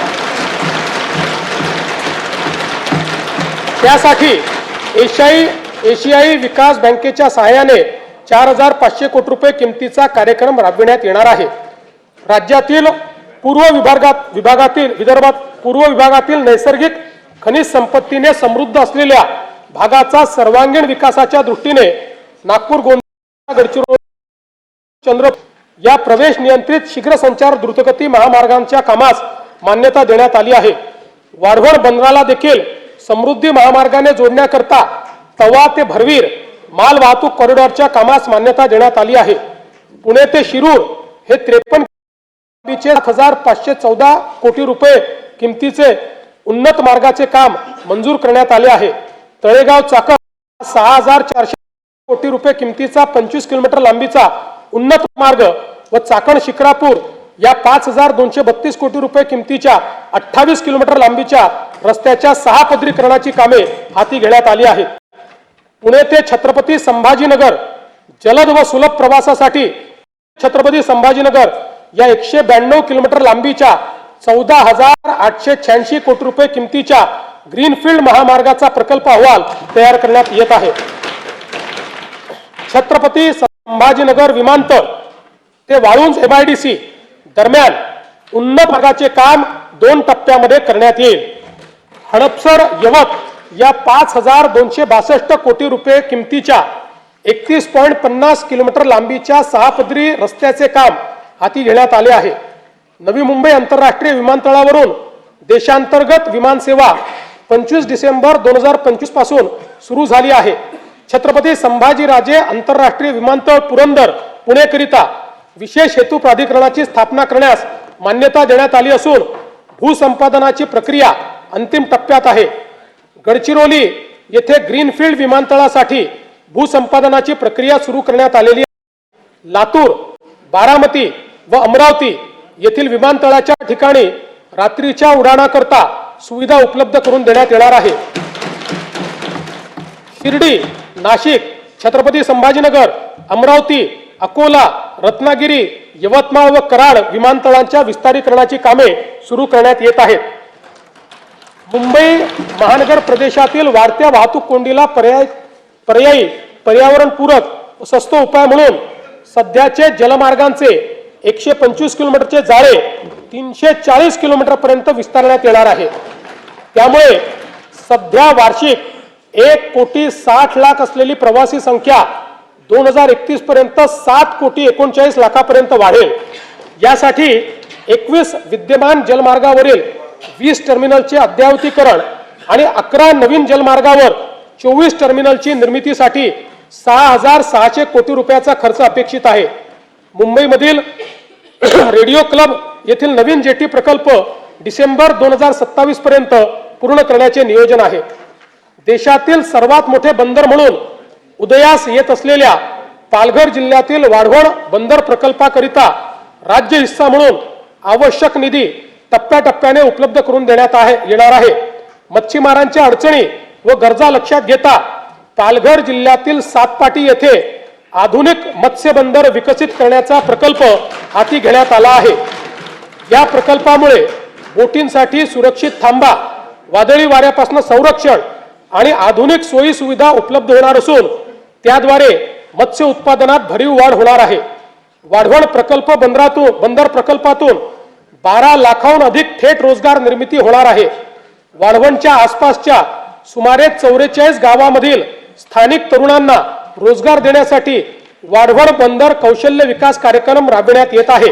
Speaker 1: त्यासाठी एशियाई विकास बँकेच्या सहाय्याने 4,500 कोटी रुपये किमतीचा कार्यक्रम राबविण्यात येणार आहे। राज्यातील विदर्भात पूर्व विभागातील नैसर्गिक खनिज संपत्तीने समृद्ध असलेल्या भागाचा सर्वांगीण विकासाच्या दृष्टीने नागपूर, गोंदिया, गडचिरोली, चंद्रपूर या प्रवेश नियंत्रित शीघ्र संचार द्रुतगती महामार्गांच्या कामास मान्यता देण्यात आली आहे। वाढवण बंदराला देखील समृद्धी महामार्गाने जोडण्याकरता तवा ते भरवीर माल वाहतूक कॉरिडॉरच्या कामास मान्यता देण्यात आली आहे। पुणे ते शिरूर हे 53,514 कोटी रुपये किमतीचे उन्नत मार्गाचे काम मंजूर करण्यात आले आहे। तळेगाव चाकण 6,400 कोटी रुपये किमतीचा 25 किलोमीटर लांबीचा उन्नत मार्ग व चाकण शिक्रापूर या 5,232 कोटी रुपये किमतीच्या 28 किलोमीटर लांबीच्या रस्त्याच्या 6 पदरीकरणाची कामे हाती घेण्यात आली आहेत। पुणे ते छत्रपती संभाजीनगर जलद व सुलभ प्रवासासाठी छत्रपती संभाजीनगर या 192 किलोमीटर लांबीच्या 14,886 कोटी रुपये किमतीच्या ग्रीनफील्ड महामार्गाचा प्रकल्प अहवाल तयार करण्यात येत आहे। छत्रपती संभाजीनगर विमानतळ ते वाळुंज MIDC दरम्यान उन्नत मार्गाचे काम 2 टप्प्यामध्ये करण्यात येईल। हडपसर यवत या 5,262 कोटी रुपये किमतीच्या 31.50 किलोमीटर लांबीच्या 6 पदरी रस्त्याचे काम हाती घेण्यात आले आहे। नवी मुंबई आंतरराष्ट्रीय विमानतळावरून देशांतर्गत विमान सेवा 25 डिसेंबर 2025 पासून सुरू झाली आहे। छत्रपती संभाजीराजे आंतरराष्ट्रीय विमानतळ पुरंदर पुणेकरिता विशेष हेतू प्राधिकरणाची स्थापना करण्यास मान्यता देण्यात आली असून भूसंपादनाची प्रक्रिया अंतिम टप्प्यात आहे। गडचिरोली येथे ग्रीनफील्ड विमानतळासाठी भूसंपादनाची प्रक्रिया सुरू करण्यात आलेली आहे। लातूर, बारामती व अमरावती येथील विमानतळाच्या ठिकाणी रात्रीच्या उड्डाणाकरता सुविधा उपलब्ध करून देण्यात येणार आहे। शिर्डी, नाशिक, छत्रपती संभाजीनगर, अमरावती, अकोला, रत्नागिरी, यवतमाळ व कराड विमानतळांच्या विस्तारीकरणाची कामे सुरू करण्यात येत आहेत। मुंबई महानगर प्रदेशातील वाढत्या वाहतूक कोंडीला पर्यायी पर्यावरणपूरक स्वस्त उपाय म्हणून सध्याचे जलमार्गांचे 125 किलोमीटरचे जाळे 340 किलोमीटर पर्यंत विस्तारण्यात येणार आहे। त्यामुळे सध्या वार्षिक 1,60,00,000 असलेली प्रवासी संख्या 2031 पर्यंत 7,39,00,000 पर्यंत वाढेल। यासाठी 21 विद्यमान जलमार्गावरील 20 टर्मिनलचे अद्ययावतीकरण आणि 11 नवीन जलमार्गावर 24 टर्मिनलची निर्मितीसाठी 6,600 कोटी रुपयाचा खर्च अपेक्षित आहे। मुंबईमधील रेडिओ क्लब येथील नवीन जेटी प्रकल्प डिसेंबर 2027 पर्यंत पूर्ण करण्याचे नियोजन आहे। देशातील सर्वात मोठे बंदर म्हणून उदयास येत असलेल्या पालघर जिल्ह्यातील वाढवण बंदर प्रकल्पाकरिता राज्य हिस्सा म्हणून आवश्यक निधी टप्प्याटप्प्याने उपलब्ध करून देण्यात येणार आहे। मच्छीमारांच्या अडचणी व गरजा लक्षात घेता पालघर जिल्ह्यातील सातपाटी येथे आधुनिक मत्स्य बंदर विकसित करण्याचा प्रकल्प हाती घेण्यात आला आहे। या प्रकल्पामुळे बोटींसाठी सुरक्षित थांबा, वादळी वाऱ्यापासून संरक्षण आणि आधुनिक सोयी सुविधा उपलब्ध होणार असून त्याद्वारे मत्स्य उत्पादनात भरीव वाढ होणार आहे। वाढवण बंदर प्रकल्पातून 12 लाखाहून अधिक थेट रोजगार निर्मिती होणार आहे। वाढवणच्या आसपासच्या सुमारे 44 गावांमधील स्थानिक तरुणांना रोजगार देण्यासाठी वाढवण बंदर कौशल्य विकास कार्यक्रम राबविण्यात येत आहे।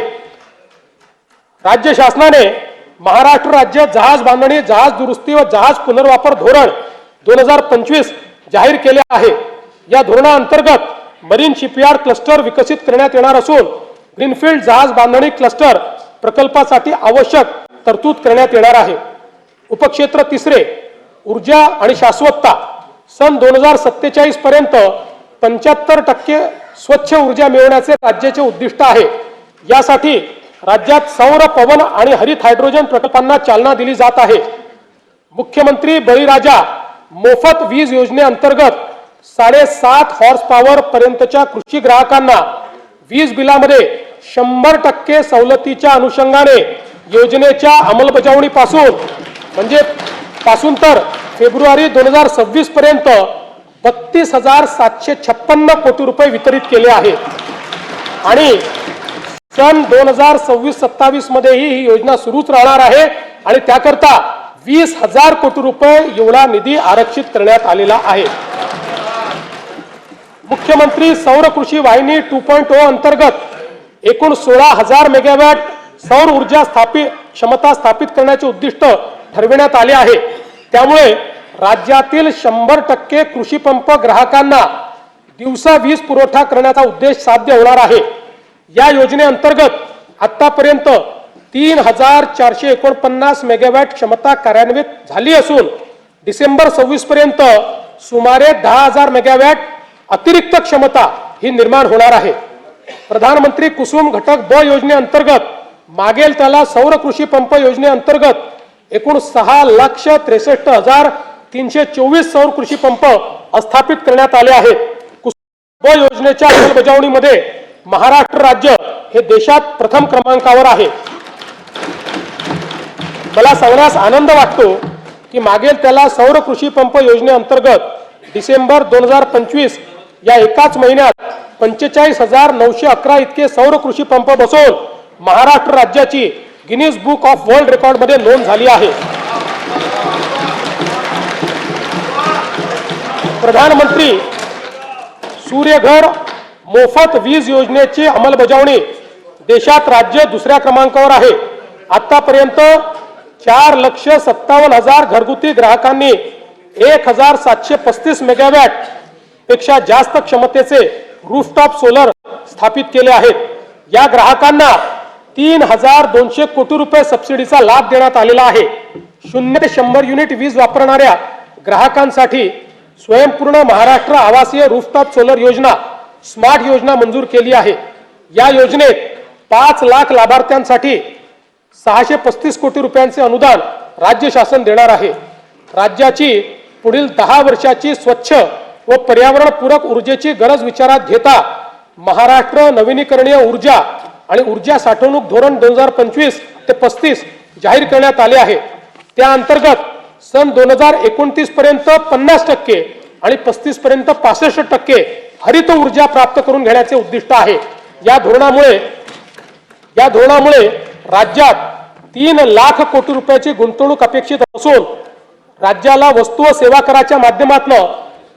Speaker 1: राज्य शासनाने महाराष्ट्र राज्य जहाज बांधणी, जहाज दुरुस्ती व जहाज पुनर्वापर धोरण 2025 जाहीर केले आहे। या धोरणाअंतर्गत मरीन शिपयार्ड क्लस्टर विकसित करण्यात येणार असून ग्रीनफील्ड जहाज बांधणी क्लस्टर प्रकल्पासाठी आवश्यक तरतूद करण्यात येणार आहे। उपक्षेत्र तिसरे, ऊर्जा आणि शाश्वतता, सन 2047 पर्यंत 75% स्वच्छ ऊर्जा मिळवण्याचे राज्याचे उद्दिष्ट आहे। यासाठी राज्यात सौर, पवन आणि हरित हायड्रोजन प्रकल्पांना चालना दिली जात आहे। मुख्यमंत्री बळीराजा मोफत वीज योजनेअंतर्गत 7.5 हॉर्स पॉवर पर्यंतच्या कृषी ग्राहकांना वीज बिलामध्ये 100% सवलतीच्या अनुषंगाने योजनेच्या अंमलबजावणीपासून तर फेब्रुवारी 2026 पर्यंत 32,756 कोटी रुपये वितरित केले आहेत आणि सन 2026-27 मध्येही ही योजना सुरूच राहणार आहे आणि त्याकरता 20,000 कोटी रुपये एवढा निधी आरक्षित करण्यात आलेला आहे। मुख्यमंत्री सौर कृषी वाहिनी 2.0 अंतर्गत एकूण 16,000 मेगावॅट सौर ऊर्जा क्षमता स्थापित करण्याचे उद्दिष्ट ठरविण्यात आले आहे। त्यामुळे राज्यातील 100% कृषी पंप ग्राहकांना दिवसा वीज पुरवठा करण्याचा उद्देश साध्य होणार आहे। या योजनेअंतर्गत आतापर्यंत 3,449 मेगावॅट क्षमता कार्यान्वित झाली असून डिसेंबर 26 पर्यंत सुमारे 10,000 मेगावॅट अतिरिक्त क्षमता ही निर्माण होणार आहे। प्रधानमंत्री कुसुम घटक ब योजनेअंतर्गत मागेल त्याला सौर कृषी पंप योजनेअंतर्गत एकूण 6,63,324 सौर कृषी पंप स्थापित करण्यात आले आहेत। कुसुम ब योजनेच्या अंमलबजावणीमध्ये महाराष्ट्र राज्य हे देशात प्रथम क्रमांकावर आहे। मला सांगण्यास आनंद वाटतो की मागेल त्याला सौर कृषी पंप योजनेअंतर्गत डिसेंबर 2025 या एकाच महिन्यात 45,911 इतके सौर कृषी पंप बसवून महाराष्ट्र राज्याची Guinness book of world record मध्ये नोंद झाली आहे। प्रधानमंत्री सूर्यघर मोफत वीज योजनेची अंमलबजावणी देशात राज्य दुसऱ्या क्रमांकावर आहे। आतापर्यंत 4,57,000 घरगुती ग्राहकांनी 1,735 मेगावॅट पेक्षा जास्त क्षमतेचे रूफटॉप सोलर स्थापित केले आहेत। या ग्राहकांना 3200 कोटी रुपये सबसिडीचा लाभ देण्यात आलेला आहे। 0 ते 100 युनिट वीज वापरणाऱ्या ग्राहकांसाठी स्वयंपूर्ण महाराष्ट्र आवासीय रूफटॉप सोलर योजना स्मार्ट योजना मंजूर केली आहे। या योजनेत 5 लाख लाभार्थ्यांसाठी 635 कोटी रुपयांचे अनुदान राज्य शासन देणार आहे। राज्याची पुढील 10 वर्षाची स्वच्छ व पर्यावरणपूरक ऊर्जेची गरज विचारात घेता महाराष्ट्र नवीनीकरणीय ऊर्जा आणि ऊर्जा साठवणूक धोरण 2025 ते 35 जाहीर करण्यात आले आहे। त्या अंतर्गत सन 2029 पर्यंत 50% आणि 35 पर्यंत 65% हरित ऊर्जा प्राप्त करून घेण्याचे उद्दिष्ट आहे। या धोरणामुळे राज्यात 3 लाख कोटी रुपयाची गुंतवणूक अपेक्षित असून राज्याला वस्तू व सेवा कराच्या माध्यमातून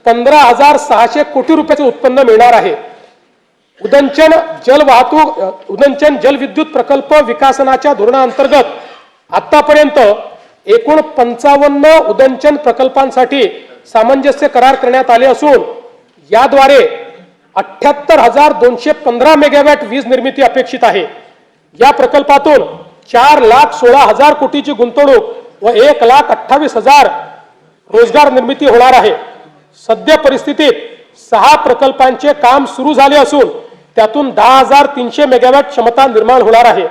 Speaker 1: 15,600 कोटी रुपयाचे उत्पन्न मिळणार आहे। उदंचन जलविद्युत प्रकल्प विकासनाच्या धोरणाअंतर्गत आतापर्यंत एकूण 55 उदंचन प्रकल्पांसाठी सामंजस्य करार करण्यात आले असून याद्वारे 78,215 मेगावॅट वीज निर्मिती अपेक्षित आहे। या प्रकल्पातून 4,16,000 कोटीची गुंतवणूक व 1,28,000 रोजगार निर्मिती होणार आहे। सध्या परिस्थितीत 6 प्रकल्पांचे काम सुरू झाले असून त्यातून 10,300 मेगावॅट क्षमता निर्माण होणार आहे।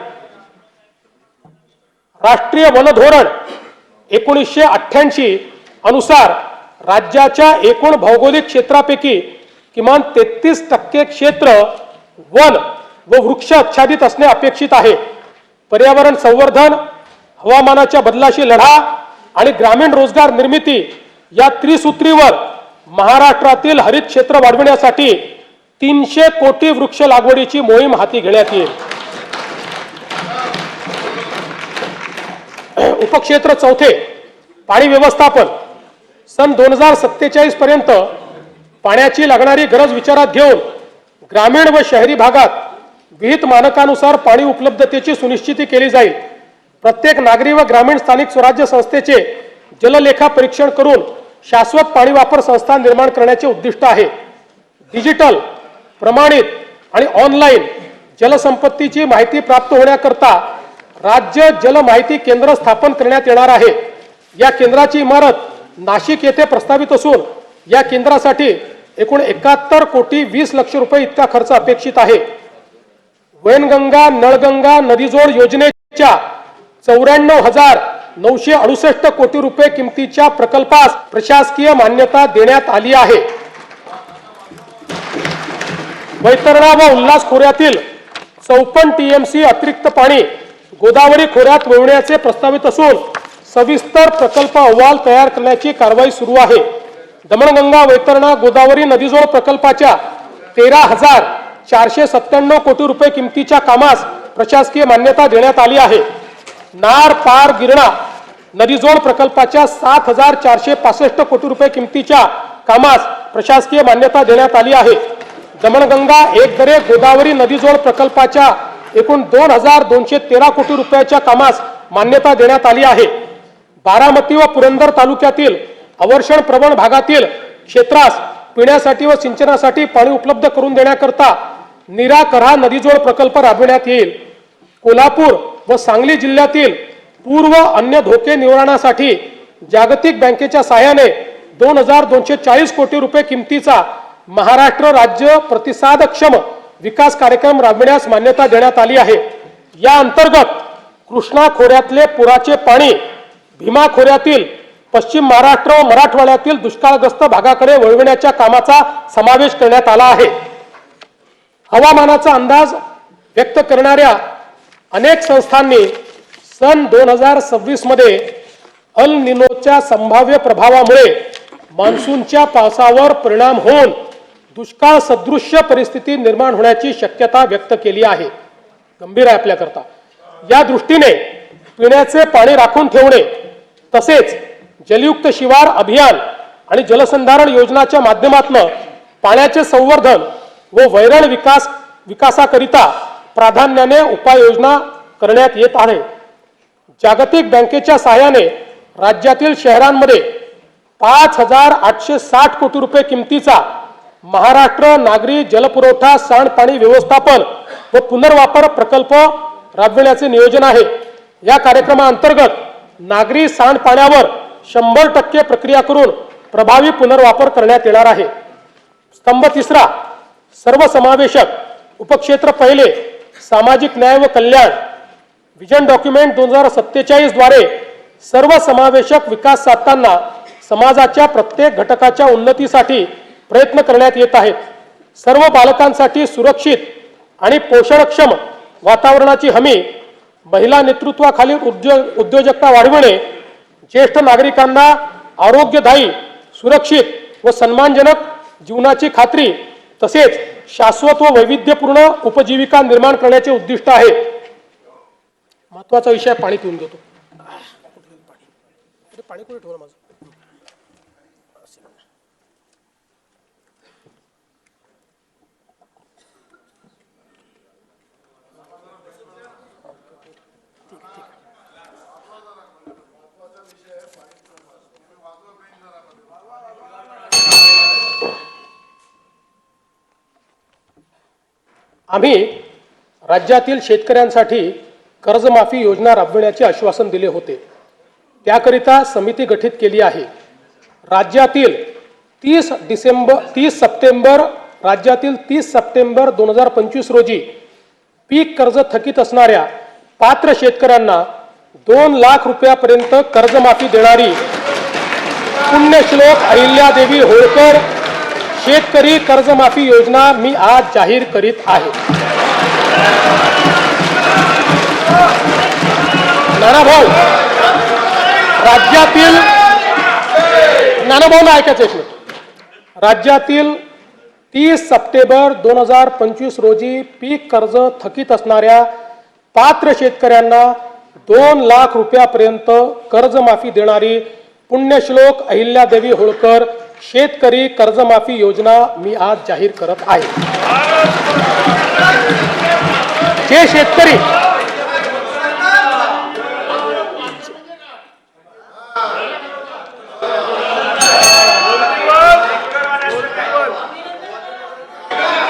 Speaker 1: राष्ट्रीय वन धोरण 1988 अनुसार राज्याच्या एकूण भौगोलिक क्षेत्रापैकी किमान 33% क्षेत्र वन व वृक्ष आच्छादित असणे अपेक्षित आहे। पर्यावरण संवर्धन, हवामानाच्या बदलाशी लढा आणि ग्रामीण रोजगार निर्मिती या त्रिसूत्रीवर महाराष्ट्रातील हरित क्षेत्र वाढविण्यासाठी 300 कोटी वृक्ष लागवडीची मोहीम हाती घेण्यात येईल। उपक्षेत्र 4 पाणी व्यवस्थापन सन 2047 पर्यंत पाण्याची लागणारी गरज विचारात घेऊन ग्रामीण व शहरी भागात विहित मानकानुसार पाणी उपलब्धतेची सुनिश्चिती केली जाईल। प्रत्येक नागरी व ग्रामीण स्थानिक स्वराज्य संस्थेचे जललेखा परीक्षण करून शाश्वत पाणी वापर संस्था निर्माण करण्याचे उद्दिष्ट आहे। डिजिटल, प्रमाणित आणि ऑनलाईन जलसंपत्तीची माहिती प्राप्त होण्याकरता राज्य जल माहिती केंद्र स्थापन करण्यात येणार आहे। या केंद्राची इमारत नाशिक येथे प्रस्तावित असून या केंद्रासाठी एकूण 71 कोटी 20 लक्ष रुपये इतका खर्च अपेक्षित आहे। वैनगंगा नळगंगा नदीजोड योजनेच्या 94,968 कोटी रुपये किमतीच्या प्रकल्पास प्रशासकीय मान्यता देण्यात आली आहे। वैतरणा व उल्हास खोऱ्यातील 54 TMC अतिरिक्त पाणी गोदावरी खोऱ्यात वळवण्याचे प्रस्तावित असून सविस्तर प्रकल्प अहवाल तयार करण्याची कारवाई सुरू आहे। दमणगंगा वैतरणा गोदावरी नदीजोड प्रकल्पाच्या 13,497 कोटी रुपये किमतीच्या कामास प्रशासकीय मान्यता देण्यात आली आहे। नार पार गिरणा नदीजोड प्रकल्पाच्या 7,465 कोटी रुपये किमतीच्या कामास प्रशासकीय मान्यता देण्यात आली आहे। दमणगंगा एकदरे गोदावरी नदीजोड प्रकल्पाच्या एकूण 2,213 कोटी रुपयाच्या कामास मान्यता देण्यात आली आहे। बारामती व पुरंदर तालुक्यातील अवर्षण प्रवण भागातील क्षेत्रास पिण्यासाठी व सिंचनासाठी पाणी उपलब्ध करून देण्याकरता निराकरा नदीजोड प्रकल्प राबविण्यात येईल। कोल्हापूर व सांगली जिल्ह्यातील पूर्व अन्य धोके निवारणासाठी जागतिक बँकेच्या सहाय्याने 2,240 कोटी रुपये किमतीचा महाराष्ट्र राज्य प्रतिसादक्षम विकास कार्यक्रम राबविण्यास मान्यता देण्यात आली आहे। या अंतर्गत कृष्णा खोऱ्यातले पुराचे पाणी भीमा खोऱ्यातील पश्चिम महाराष्ट्र व मराठवाड्यातील दुष्काळग्रस्त भागाकडे वळविण्याच्या कामाचा समावेश करण्यात आला आहे। हवामानाचा अंदाज व्यक्त करणाऱ्या अनेक संस्थांनी सन 2026 मध्ये अल निनोच्या संभाव्य प्रभावामुळे मान्सूनच्या पावसावर परिणाम होऊन दुष्काळ सदृश्य परिस्थिती निर्माण होण्याची शक्यता व्यक्त केली आहे। गंभीर आहे आपल्याकरता। या दृष्टीने पिण्याचे पाणी राखून ठेवणे तसेच जलयुक्त शिवार अभियान आणि जलसंधारण योजनाच्या माध्यमातून पाण्याचे संवर्धन व वैरण विकासाकरिता प्राधान्याने उपाययोजना करण्यात येत आहे। जागतिक बँकेच्या सहाय्याने राज्यातील शहरांमध्ये 5,860 कोटी रुपये किमतीचा महाराष्ट्र नागरी जलपुरवठा सांडपाणी व्यवस्थापन व पुनर्वापर प्रकल्प राबविण्याचे नियोजन आहे। या कार्यक्रमाअंतर्गत नागरी सांडपाण्यावर 100% प्रक्रिया करून प्रभावी पुनर्वापर करण्यात येणार आहे। स्तंभ 3 सर्वसमावेशक उपक्षेत्र पहिले सामाजिक न्याय व कल्याण विजन डॉक्युमेंट 2047 द्वारे सर्वसमावेशक विकास साधताना समाजाच्या प्रत्येक घटकाच्या उन्नतीसाठी प्रयत्न करण्यात येत आहेत। सर्व बालकांसाठी सुरक्षित आणि पोषणक्षम वातावरणाची हमी, महिला नेतृत्वाखालील उद्योजकता वाढविणे, ज्येष्ठ नागरिकांना आरोग्यदायी, सुरक्षित व सन्मानजनक जीवनाची खात्री तसेच शाश्वत व वैविध्यपूर्ण उपजीविका निर्माण करण्याचे उद्दिष्ट आहे। महत्त्वाचा विषय पाणी पिऊन घेतो। पाणी कुठे ठेवलं माझं? आम्ही राज्यातील शेतकऱ्यांसाठी कर्जमाफी योजना राबविण्याचे आश्वासन दिले होते। त्याकरिता समिती गठीत केली आहे। राज्यातील 30 सप्टेंबर 2025 रोजी पीक कर्ज थकीत असणाऱ्या पात्र शेतकऱ्यांना 2 लाख रुपयापर्यंत कर्जमाफी देणारी पुण्यश्लोक अहिल्यादेवी होळकर शेतकरी कर्जमाफी योजना मी आज जाहीर करीत आहे। नानाभाऊ, राज्यातील 30 सप्टेंबर 2025 रोजी पीक कर्ज थकीत असणाऱ्या पात्र शेतकऱ्यांना 2 लाख रुपयापर्यंत कर्जमाफी देणारी पुण्यश्लोक अहिल्यादेवी होळकर शेतकरी कर्जमाफी योजना मी आज जाहीर करत आहे। जे शेतकरी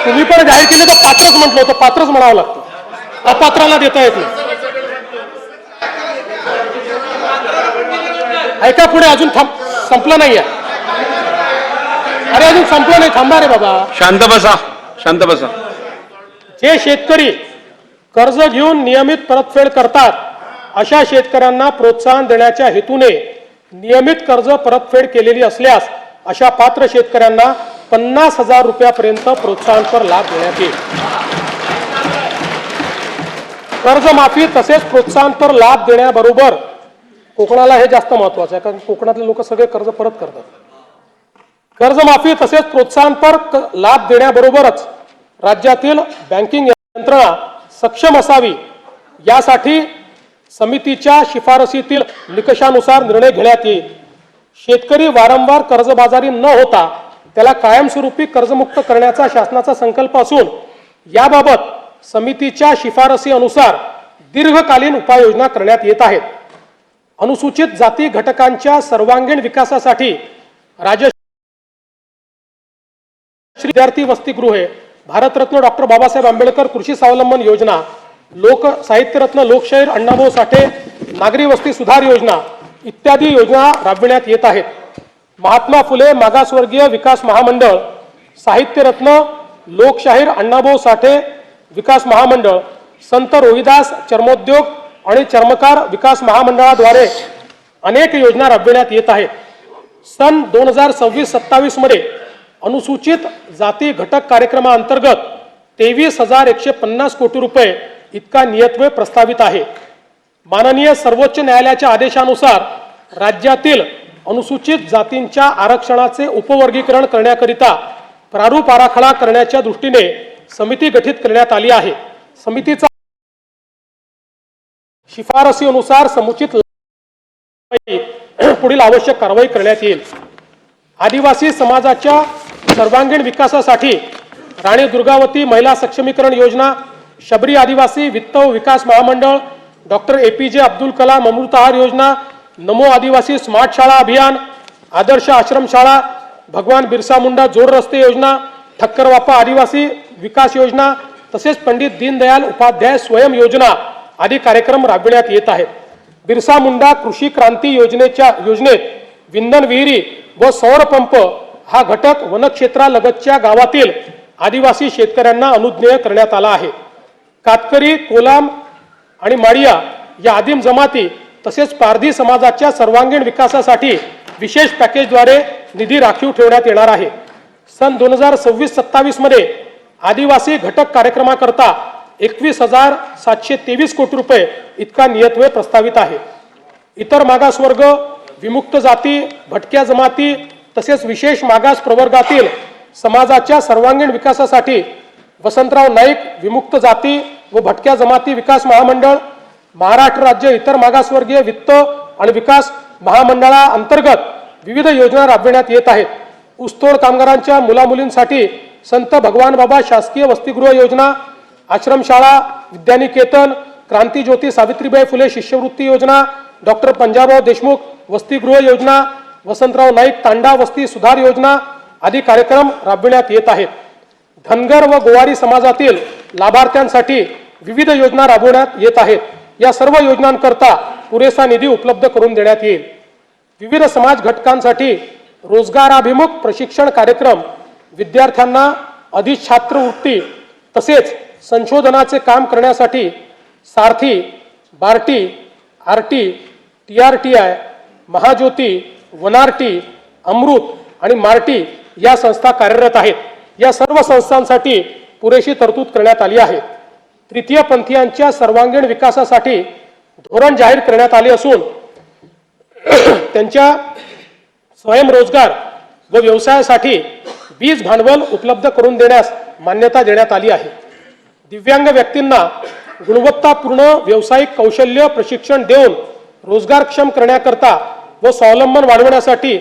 Speaker 1: तुम्ही पण जाहीर केले तर पात्रच म्हटलं होतं, पात्रच म्हणावं लागतं, अपात्राला देता येत नाही। ऐका पुढे, अजून संपलं नाहीये। अरे अजून संपलं नाही, थांबा रे बाबा,
Speaker 2: शांत बसा, शांत बसा।
Speaker 1: जे शेतकरी कर्ज घेऊन नियमित परतफेड करतात अशा शेतकऱ्यांना प्रोत्साहन देण्याच्या हेतूने नियमित कर्ज परतफेड केलेली असल्यास अशा पात्र शेतकऱ्यांना 50,000 रुपयापर्यंत प्रोत्साहनपर लाभ देण्यात येईल। कर्जमाफी तसेच प्रोत्साहनपर लाभ देण्याबरोबर कोकणाला हे जास्त महत्वाचं आहे, कारण कोकणातले लोक सगळे कर्ज परत करतात। कर्जमाफी तसेच प्रोत्साहनपर लाभ देण्याबरोबरच राज्यातील बँकिंग यंत्रणा सक्षम असावी यासाठी समितीच्या शिफारसीतील निकषानुसार निर्णय घेण्यात येईल। शेतकरी वारंवार कर्जबाजारी न होता त्याला कायमस्वरूपी कर्जमुक्त करण्याचा शासनाचा संकल्प असून याबाबत समितीच्या शिफारसी अनुसार दीर्घकालीन उपाययोजना करण्यात येत आहेत। अनुसूचित जाती घटकांच्या सर्वांगीण विकासासाठी राजश्री विद्यार्थी वसतिगृहे, भारतरत्न डॉक्टर बाबासाहेब आंबेडकर कृषी स्वावलंबन योजना, लोक साहित्यरत्न लोकशाहीर अण्णाभाऊ साठे नागरी वस्ती सुधार योजना इत्यादी योजना राबविण्यात येत आहेत। महात्मा फुले मागासवर्गीय विकास महामंडळ, साहित्यरत्न लोकशाहीर अण्णाभाऊ साठे विकास महामंडळ, संत रोहिदास चर्मोद्योग आणि चर्मकार विकास महामंडळाद्वारे अनेक योजना राबविण्यात येत आहेत। सन 2026-27 मध्ये अनुसूचित जाती घटक कार्यक्रमाअंतर्गत 23,150 कोटी रुपये इतका नियतव्यय प्रस्तावित आहे। माननीय सर्वोच्च न्यायालयाच्या आदेशानुसार राज्यातील अनुसूचित जातींच्या आरक्षणाचे उपवर्गीकरण करण्याकरिता प्रारूप आराखडा करण्याच्या दृष्टीने समिती गठीत करण्यात आली आहे। समितीचा शिफारसीनुसार समुचित पुढील आवश्यक कारवाई करण्यात येईल। आदिवासी समाजाच्या सर्वांगीण विकासासाठी राणी दुर्गावती महिला सक्षमीकरण योजना, शबरी आदिवासी वित्त व विकास महामंडळ, डॉक्टर APJ अब्दुल कलाम अमृतहार योजना, नमो आदिवासी स्मार्ट शाळा अभियान, आदर्श आश्रम शाळा, भगवान बिरसा मुंडा जोड रस्ते योजना, ठक्करवापा आदिवासी विकास योजना तसेच पंडित दीनदयाल उपाध्याय स्वयं योजना आदी कार्यक्रम राबविण्यात येत आहेत. बिरसा मुंडा कृषी क्रांती योजनेत विंधन विहिरी व सौर पंप हा घटक वनक्षेत्रालगतच्या गावातील आदिवासी शेतकऱ्यांना अनुज्ञेय करण्यात आला आहे. कातकरी, कोलाम आणि माडिया या आदिम जमाती तसेच पारधी समाजाच्या सर्वांगीण विकासासाठी विशेष पॅकेजद्वारे निधी राखीव ठेवण्यात येणार आहे. सन 2026-27 मध्ये आदिवासी घटक कार्यक्रमाकरता 21,723 कोटी रुपये इतका नियतव्यय प्रस्तावित आहे. इतर मागासवर्ग, विमुक्त जाती, भटक्या जमाती तसेच विशेष मागास प्रवर्गातील समाजाच्या सर्वांगीण विकासासाठी वसंतराव नाईक विमुक्त जाती व भटक्या जमाती विकास महामंडळ, महाराष्ट्र राज्य इतर मागासवर्गीय वित्त आणि विकास महामंडळाअंतर्गत विविध योजना राबविण्यात येत आहेत. ऊसतोड कामगारांच्या मुलामुलींसाठी संत भगवान बाबा शासकीय वसतिगृह योजना, आश्रमशाळा, विद्यानिकेतन, क्रांतीज्योती सावित्रीबाई फुले शिष्यवृत्ती योजना, डॉक्टर पंजाबराव देशमुख वसतिगृह योजना, वसंतराव नाईक तांडा वस्ती सुधार योजना आदी कार्यक्रम राबविण्यात येत आहेत. धनगर व गोवारी समाजातील लाभार्थ्यांसाठी विविध योजना राबवण्यात येत आहेत. या सर्व योजनांकरता पुरेसा निधी उपलब्ध करून देण्यात येईल. विविध समाज घटकांसाठी रोजगाराभिमुख प्रशिक्षण कार्यक्रम, विद्यार्थ्यांना अधिछात्रवृत्ती तसेच संशोधनाचे काम करण्यासाठी सारथी, बार्टी, आरटी, TRTI, महाज्योती, वनारटी, अमृत आणि मार्टी या संस्था कार्यरत आहेत. या सर्व संस्थांसाठी पुरेशी तरतूद करण्यात आली आहे. तृतीय पंथीयांच्या सर्वांगीण विकासासाठी धोरण जाहीर करण्यात आले असून त्यांच्या स्वयंरोजगार व व्यवसायासाठी बीज भांडवल उपलब्ध करून देण्यास मान्यता देण्यात आली आहे. दिव्यांग व्यक्तींना गुणवत्तापूर्ण व्यावसायिक कौशल्य प्रशिक्षण देऊन रोजगारक्षम करण्याकरता व स्वावलंबन वाढवण्यासाठी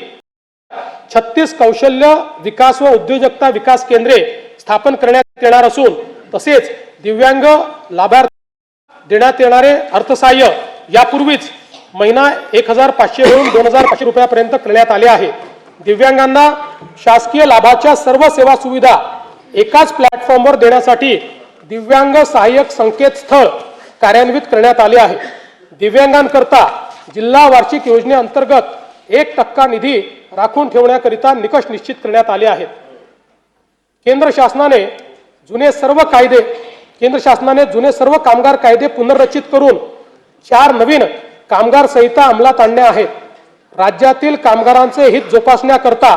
Speaker 1: 36 कौशल्य विकास व उद्योजकता विकास केंद्रे स्थापन करण्यात येणार असून तसेच दिव्यांग लाभार्थी देण्यात येणारे अर्थसहाय्य यापूर्वीच महिना 1,500 वरून 2,500 रुपयापर्यंत करण्यात आले आहे. दिव्यांगांना शासकीय लाभाच्या सर्व सेवा सुविधा एकाच प्लॅटफॉर्मवर देण्यासाठी दिव्यांग सहाय्यक संकेतस्थळ कार्यान्वित करण्यात आले आहे. दिव्यांगांकरता जिल्हा वार्षिक योजनेअंतर्गत 1% निधी राखून ठेवण्याकरिता निकष निश्चित करण्यात आले आहेत. केंद्र शासनाने जुने सर्व कामगार कायदे पुनर्रचित करून 4 नवीन कामगार संहिता अंमलात आणल्या आहेत. राज्यातील कामगारांचे हित जोपासण्याकरता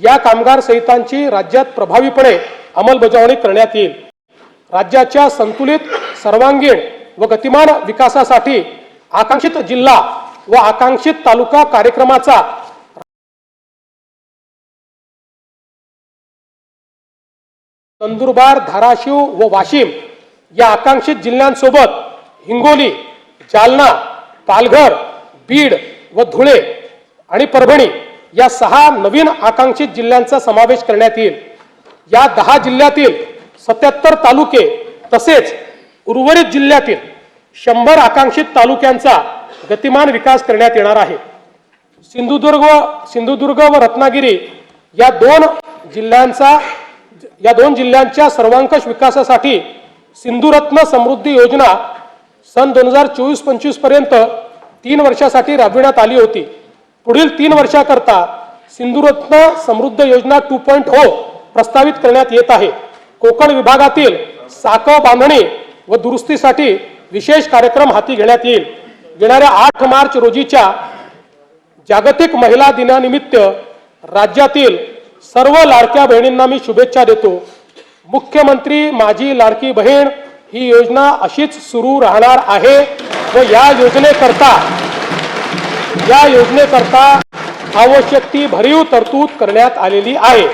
Speaker 1: या कामगार संहितांची राज्यात प्रभावीपणे अंमलबजावणी करण्यात येईल. राज्याच्या संतुलित, सर्वांगीण व गतिमान विकासासाठी आकांक्षित जिल्हा व आकांक्षित तालुका कार्यक्रमाचा नंदुरबार, धाराशिव व वाशिम या आकांक्षित जिल्ह्यांसोबत हिंगोली, जालना, पालघर, बीड व धुळे आणि परभणी या 6 नवीन आकांक्षित जिल्ह्यांचा समावेश करण्यात येईल. या 10 जिल्ह्यातील 77 तालुके तसेच उर्वरित जिल्ह्यातील 100 आकांक्षित तालुक्यांचा गतिमान विकास करण्यात येणार आहे. सिंधुदुर्ग व रत्नागिरी या दोन जिल्ह्यांच्या सर्वांकष विकासासाठी सिंधुरत्न समृद्धी योजना सन 2024-25 पर्यंत 3 वर्षासाठी राबविण्यात आली होती. पुढील 3 वर्षाकरता सिंधुरत्न समृद्ध योजना 2.0 प्रस्तावित करण्यात येत आहे. कोकण विभागातील साखळ बांधणी व दुरुस्तीसाठी विशेष कार्यक्रम हाती घेण्यात येईल. येणाऱ्या 8 मार्च रोजीच्या जागतिक महिला दिनानिमित्त राज्यातील सर्व लाडक्या बहिणींना मी शुभेच्छा देतो. मुख्यमंत्री माझी लाडकी बहीण ही योजना अशीच सुरू राहणार आहे व या योजनेकरता आवश्यक ती भरीव तरतूद करण्यात आलेली आहे.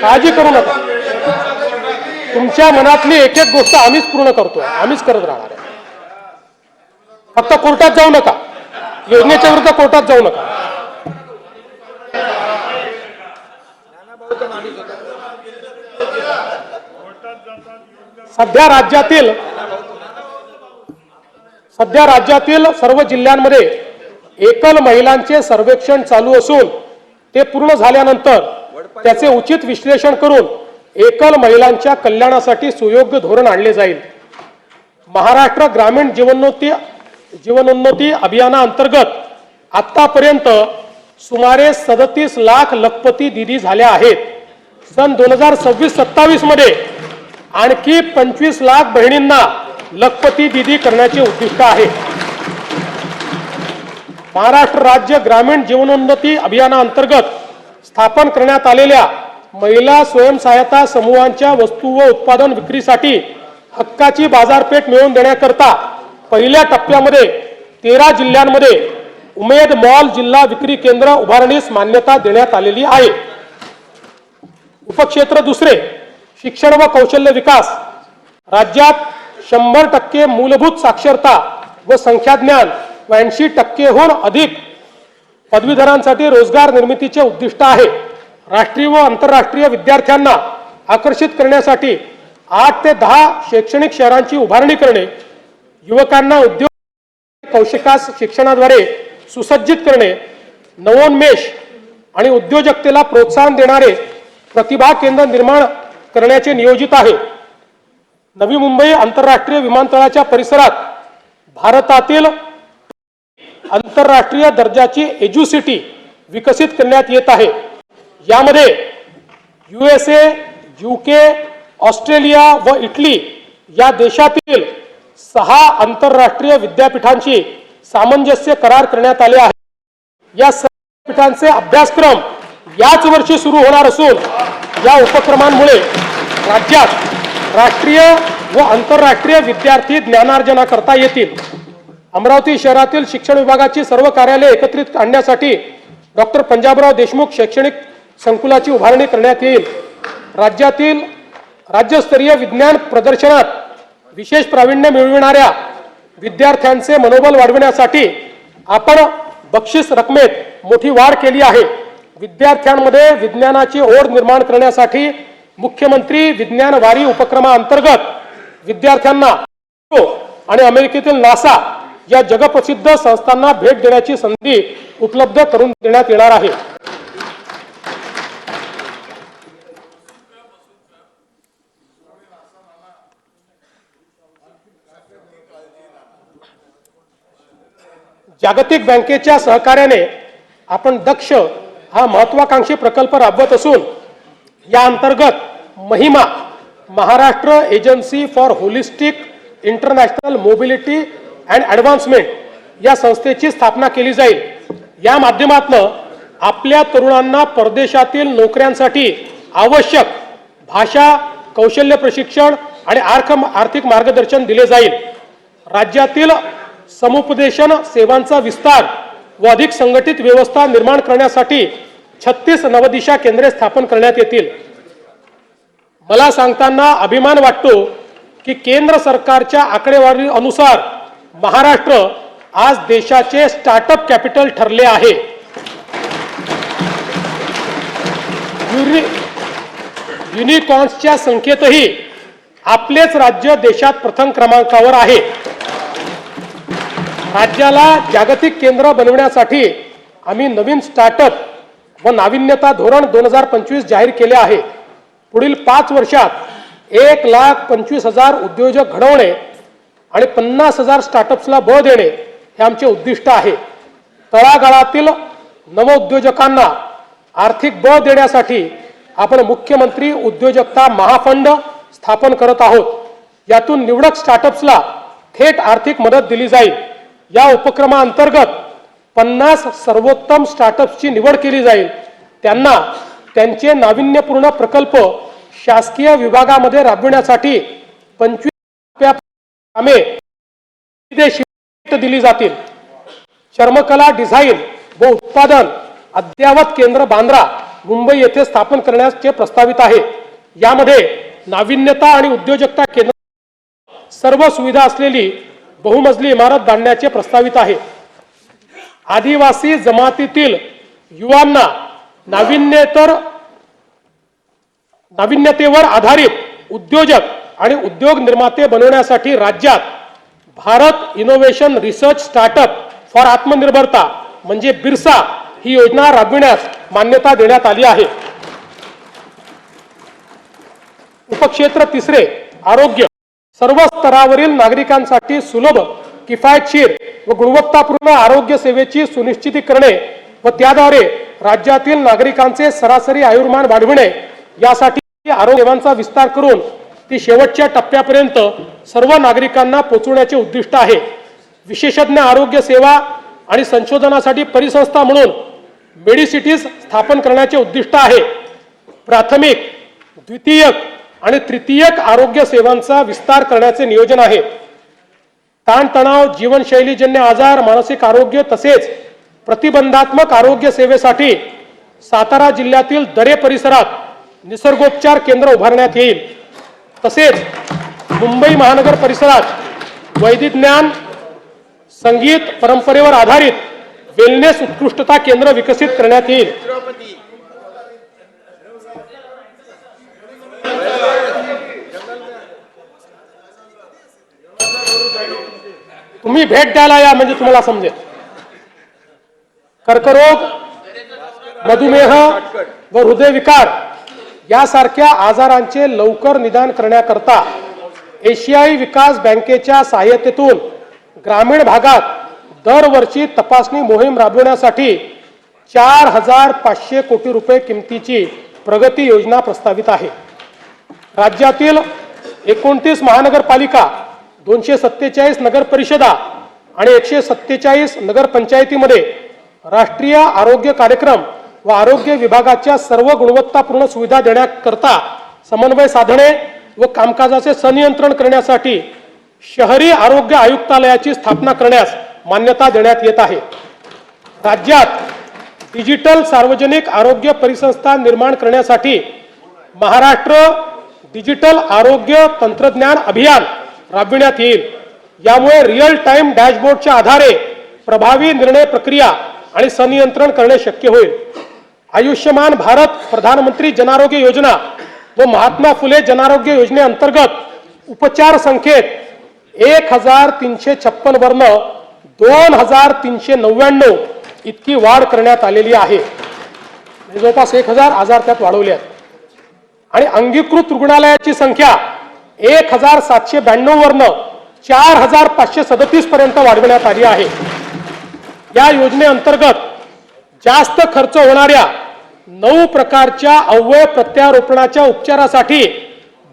Speaker 1: काळजी करू नका. तुमच्या मनातली एक एक गोष्ट आम्हीच पूर्ण करतो, आम्हीच करत राहणार आहे. फक्त कोर्टात जाऊ नका, योजनेच्या विरुद्ध कोर्टात जाऊ नका. सध्या राज्यातील सर्व जिल्ह्यांमध्ये एकल महिलांचे सर्वेक्षण चालू असून ते पूर्ण झाल्यानंतर त्याचे उचित विश्लेषण करून एकल महिलांच्या कल्याणासाठी सुयोग्य धोरण आणले जाईल. महाराष्ट्र ग्रामीण जीवनोन्नती अभियानाअंतर्गत आतापर्यंत सुमारे 37 लाख लखपती दिदी झाल्या आहेत. सन 2026-27 मध्ये आणखी 25 लाख बहिणींना लखपती दिदी करण्याचे उद्दिष्ट आहे. महाराष्ट्र राज्य ग्रामीण जीवनोन्नती अभियानाअंतर्गत स्थापन करण्यात आलेल्या महिला स्वयंसहायता समूहांच्या वस्तू व उत्पादन विक्रीसाठी हक्काची बाजारपेठ मिळवून देण्याकरता पहिल्या टप्प्यामध्ये 13 जिल्ह्यांमध्ये उमेद मॉल जिल्हा विक्री केंद्र उभारणीस मान्यता देण्यात आलेली आहे. उपक्षेत्र दुसरे, शिक्षण व कौशल्य विकास. राज्यात 100% मूलभूत साक्षरता व संख्याज्ञान व 80%हून अधिक पदवीधरांसाठी रोजगार निर्मितीचे उद्दिष्ट आहे. राष्ट्रीय व आंतरराष्ट्रीय विद्यार्थ्यांना आकर्षित करण्यासाठी 8 ते 10 शैक्षणिक शहरांची उभारणी करणे, युवकांना उद्योग कौशल्यविकास शिक्षणाद्वारे सुसज्जित करणे, नवोन्मेष आणि उद्योजकतेला प्रोत्साहन देणारे प्रतिभा केंद्र निर्माण करण्याचे नियोजित आहे. नवी मुंबई आंतरराष्ट्रीय विमानतळाच्या परिसरात भारतातील आंतरराष्ट्रीय दर्जाची एज्युसिटी विकसित करण्यात येत आहे. यामध्ये USA, UK, ऑस्ट्रेलिया व इटली या देशातील 6 आंतरराष्ट्रीय विद्यापीठांची सामंजस्य करार करण्यात आले आहे. या विद्यापीठांचे अभ्यासक्रम याच वर्षी सुरू होणार असून या उपक्रमांमुळे राज्यात राष्ट्रीय व आंतरराष्ट्रीय विद्यार्थी ज्ञानार्जना करता येतील. अमरावती शहरातील शिक्षण विभागाची सर्व कार्यालये एकत्रित आणण्यासाठी डॉक्टर पंजाबराव देशमुख शैक्षणिक संकुलाची उभारणी करण्यात येईल. राज्यातील राज्यस्तरीय विज्ञान प्रदर्शनात विशेष प्रावीण्य मिळविणाऱ्या विद्यार्थ्यांचे मनोबल वाढविण्यासाठी आपण बक्षीस रकमेत मोठी वाढ केली आहे. विद्यार्थ्यांमध्ये विज्ञानाची ओढ निर्माण करण्यासाठी मुख्यमंत्री विज्ञान वारी उपक्रमाअंतर्गत विद्यार्थ्यांना आणि अमेरिकेतील नासा या जगप्रसिद्ध संस्थांना भेट देण्याची संधी उपलब्ध करून देण्यात येणार आहे. जागतिक बँकेच्या सहकार्याने आपण दक्ष हा महत्वाकांक्षी प्रकल्प राबवत असून या अंतर्गत Mahima Maharashtra agency for holistic international mobility and advancement या संस्थेची स्थापना केली जाईल. या माध्यमातून आपल्या तरुणांना परदेशातील नोकऱ्यांसाठी आवश्यक भाषा कौशल्य प्रशिक्षण आणि आर्थिक मार्गदर्शन दिले जाईल. राज्यातील समुपदेशन सेवांचा विस्तार व अधिक संघटित व्यवस्था निर्माण करण्यासाठी 36 नवदिशा केंद्रे स्थापन करण्यात येतील. मला सांगताना अभिमान वाटतो की केंद्र सरकारच्या आकडेवारीनुसार महाराष्ट्र आज देशाचे स्टार्टअप कॅपिटल ठरले आहे. युनिकॉर्न्सच्या संख्येतही आपलेच राज्य देशात प्रथम क्रमांकावर आहे. राज्याला जागतिक केंद्र बनवण्यासाठी आम्ही नवीन स्टार्टअप व नाविन्यता धोरण 2025 जाहीर केले आहे. पुढील 5 वर्षात 1,25,000 उद्योजक घडवणे आणि 50,000 स्टार्टअप्सला बळ देणे हे आमचे उद्दिष्ट आहे. तळागाळातील नवउद्योजकांना आर्थिक बळ देण्यासाठी आपण मुख्यमंत्री उद्योजकता महाफंड स्थापन करत आहोत. यातून निवडक स्टार्टअप्सला थेट आर्थिक मदत दिली जाईल. या उपक्रमाअंतर्गत 50 सर्वोत्तम स्टार्टअप्सची निवड केली जाईल. त्यांना त्यांचे नाविन्यपूर्ण प्रकल्प शासकीय विभागामध्ये राबविण्यासाठी 25 कामे दिली जातील. चर्मकला डिझाईन व उत्पादन अद्ययावत केंद्र बांद्रा मुंबई येथे स्थापन करण्याचे प्रस्तावित आहे. यामध्ये नाविन्यता आणि उद्योजकता केंद्र सर्व सुविधा असलेली बहुमजली इमारत बांधण्याचे प्रस्तावित आहे. आदिवासी जमातीतील युवांना नाविन्यतेवर आधारित उद्योजक आणि उद्योग निर्माते बनवण्यासाठी राज्यात Bharat innovation research startup for आत्मनिर्भरता म्हणजे बिरसा ही योजना राबविण्यास मान्यता देण्यात आली आहे. उपक्षेत्र तिसरे आरोग्य. सर्व स्तरावरील नागरिकांसाठी सुलभ, किफायतशीर व गुणवत्तापूर्ण आरोग्य सेवेची सुनिश्चिती करणे व त्याद्वारे राज्यातील नागरिकांचे सरासरी आयुर्मान वाढविणे यासाठी आरोग्य सेवांचा विस्तार करून ती शेवटच्या टप्प्यापर्यंत सर्व नागरिकांना पोहोचवण्याचे उद्दिष्ट आहे. विशेषज्ञ आरोग्य सेवा आणि संशोधनासाठी परिसंस्था म्हणून मेडिसिटीज स्थापन करण्याचे उद्दिष्ट आहे. प्राथमिक, द्वितीयक आणि तृतीयक आरोग्य सेवांचा विस्तार करण्याचे नियोजन आहे. ताणतणाव, जीवनशैलीजन्य आजार, मानसिक आरोग्य तसेच प्रतिबंधात्मक आरोग्य सेवेसाठी सातारा जिल्ह्यातील दरे परिसरात निसर्गोपचार केंद्र उभारण्यात येईल. तसेच मुंबई महानगर परिसरात वैदिक ज्ञान, संगीत, परंपरेवर आधारित वेलनेस उत्कृष्टता केंद्र विकसित करण्यात येईल. तुम्ही भेट द्यायला या म्हणजे तुम्हाला समजेल. कर्करोग, मधुमेह व हृदयविकार यासारख्या आजारांचे लवकर निदान करण्याकरता एशियाई विकास बँकेच्या सहाय्यतेतून ग्रामीण भागात दरवर्षी तपासणी मोहीम राबविण्यासाठी 4,500 कोटी रुपये किमतीची प्रगती योजना प्रस्तावित आहे. राज्यातील 29 महानगरपालिका, 247 नगर परिषदा आणि 147 नगरपंचायतीमध्ये राष्ट्रीय आरोग्य कार्यक्रम व आरोग्य विभागाच्या सर्व गुणवत्तापूर्ण सुविधा देण्याकरता समन्वय साधणे व कामकाजाचे संनियंत्रण करण्यासाठी शहरी आरोग्य आयुक्तालयाची स्थापना करण्यास मान्यता देण्यात येत आहे. राज्यात डिजिटल सार्वजनिक आरोग्य परिसंस्था निर्माण करण्यासाठी महाराष्ट्र डिजिटल आरोग्य तंत्रज्ञान अभियान राबविण्यात येईल. यामुळे रिअल टाइम डॅशबोर्डच्या आधारे प्रभावी निर्णय प्रक्रिया आणि संनियंत्रण करणे शक्य होईल. आयुष्यमान भारत प्रधानमंत्री जनारोग्य योजना व महात्मा फुले जनारोग्य योजनेअंतर्गत उपचार संख्येत 1,356 वरन 2,399 इतकी वाढ करण्यात आलेली आहे. जवळपास 1,000 आजार त्यात वाढवले आहेत. आणि अंगीकृत रुग्णालयाची संख्या 1,792 वरन 4,537 पर्यंत वाढवण्यात आली आहे. या योजनेअंतर्गत जास्त खर्च होणाऱ्या 9 प्रकारच्या अवयव प्रत्यारोपणाच्या उपचारासाठी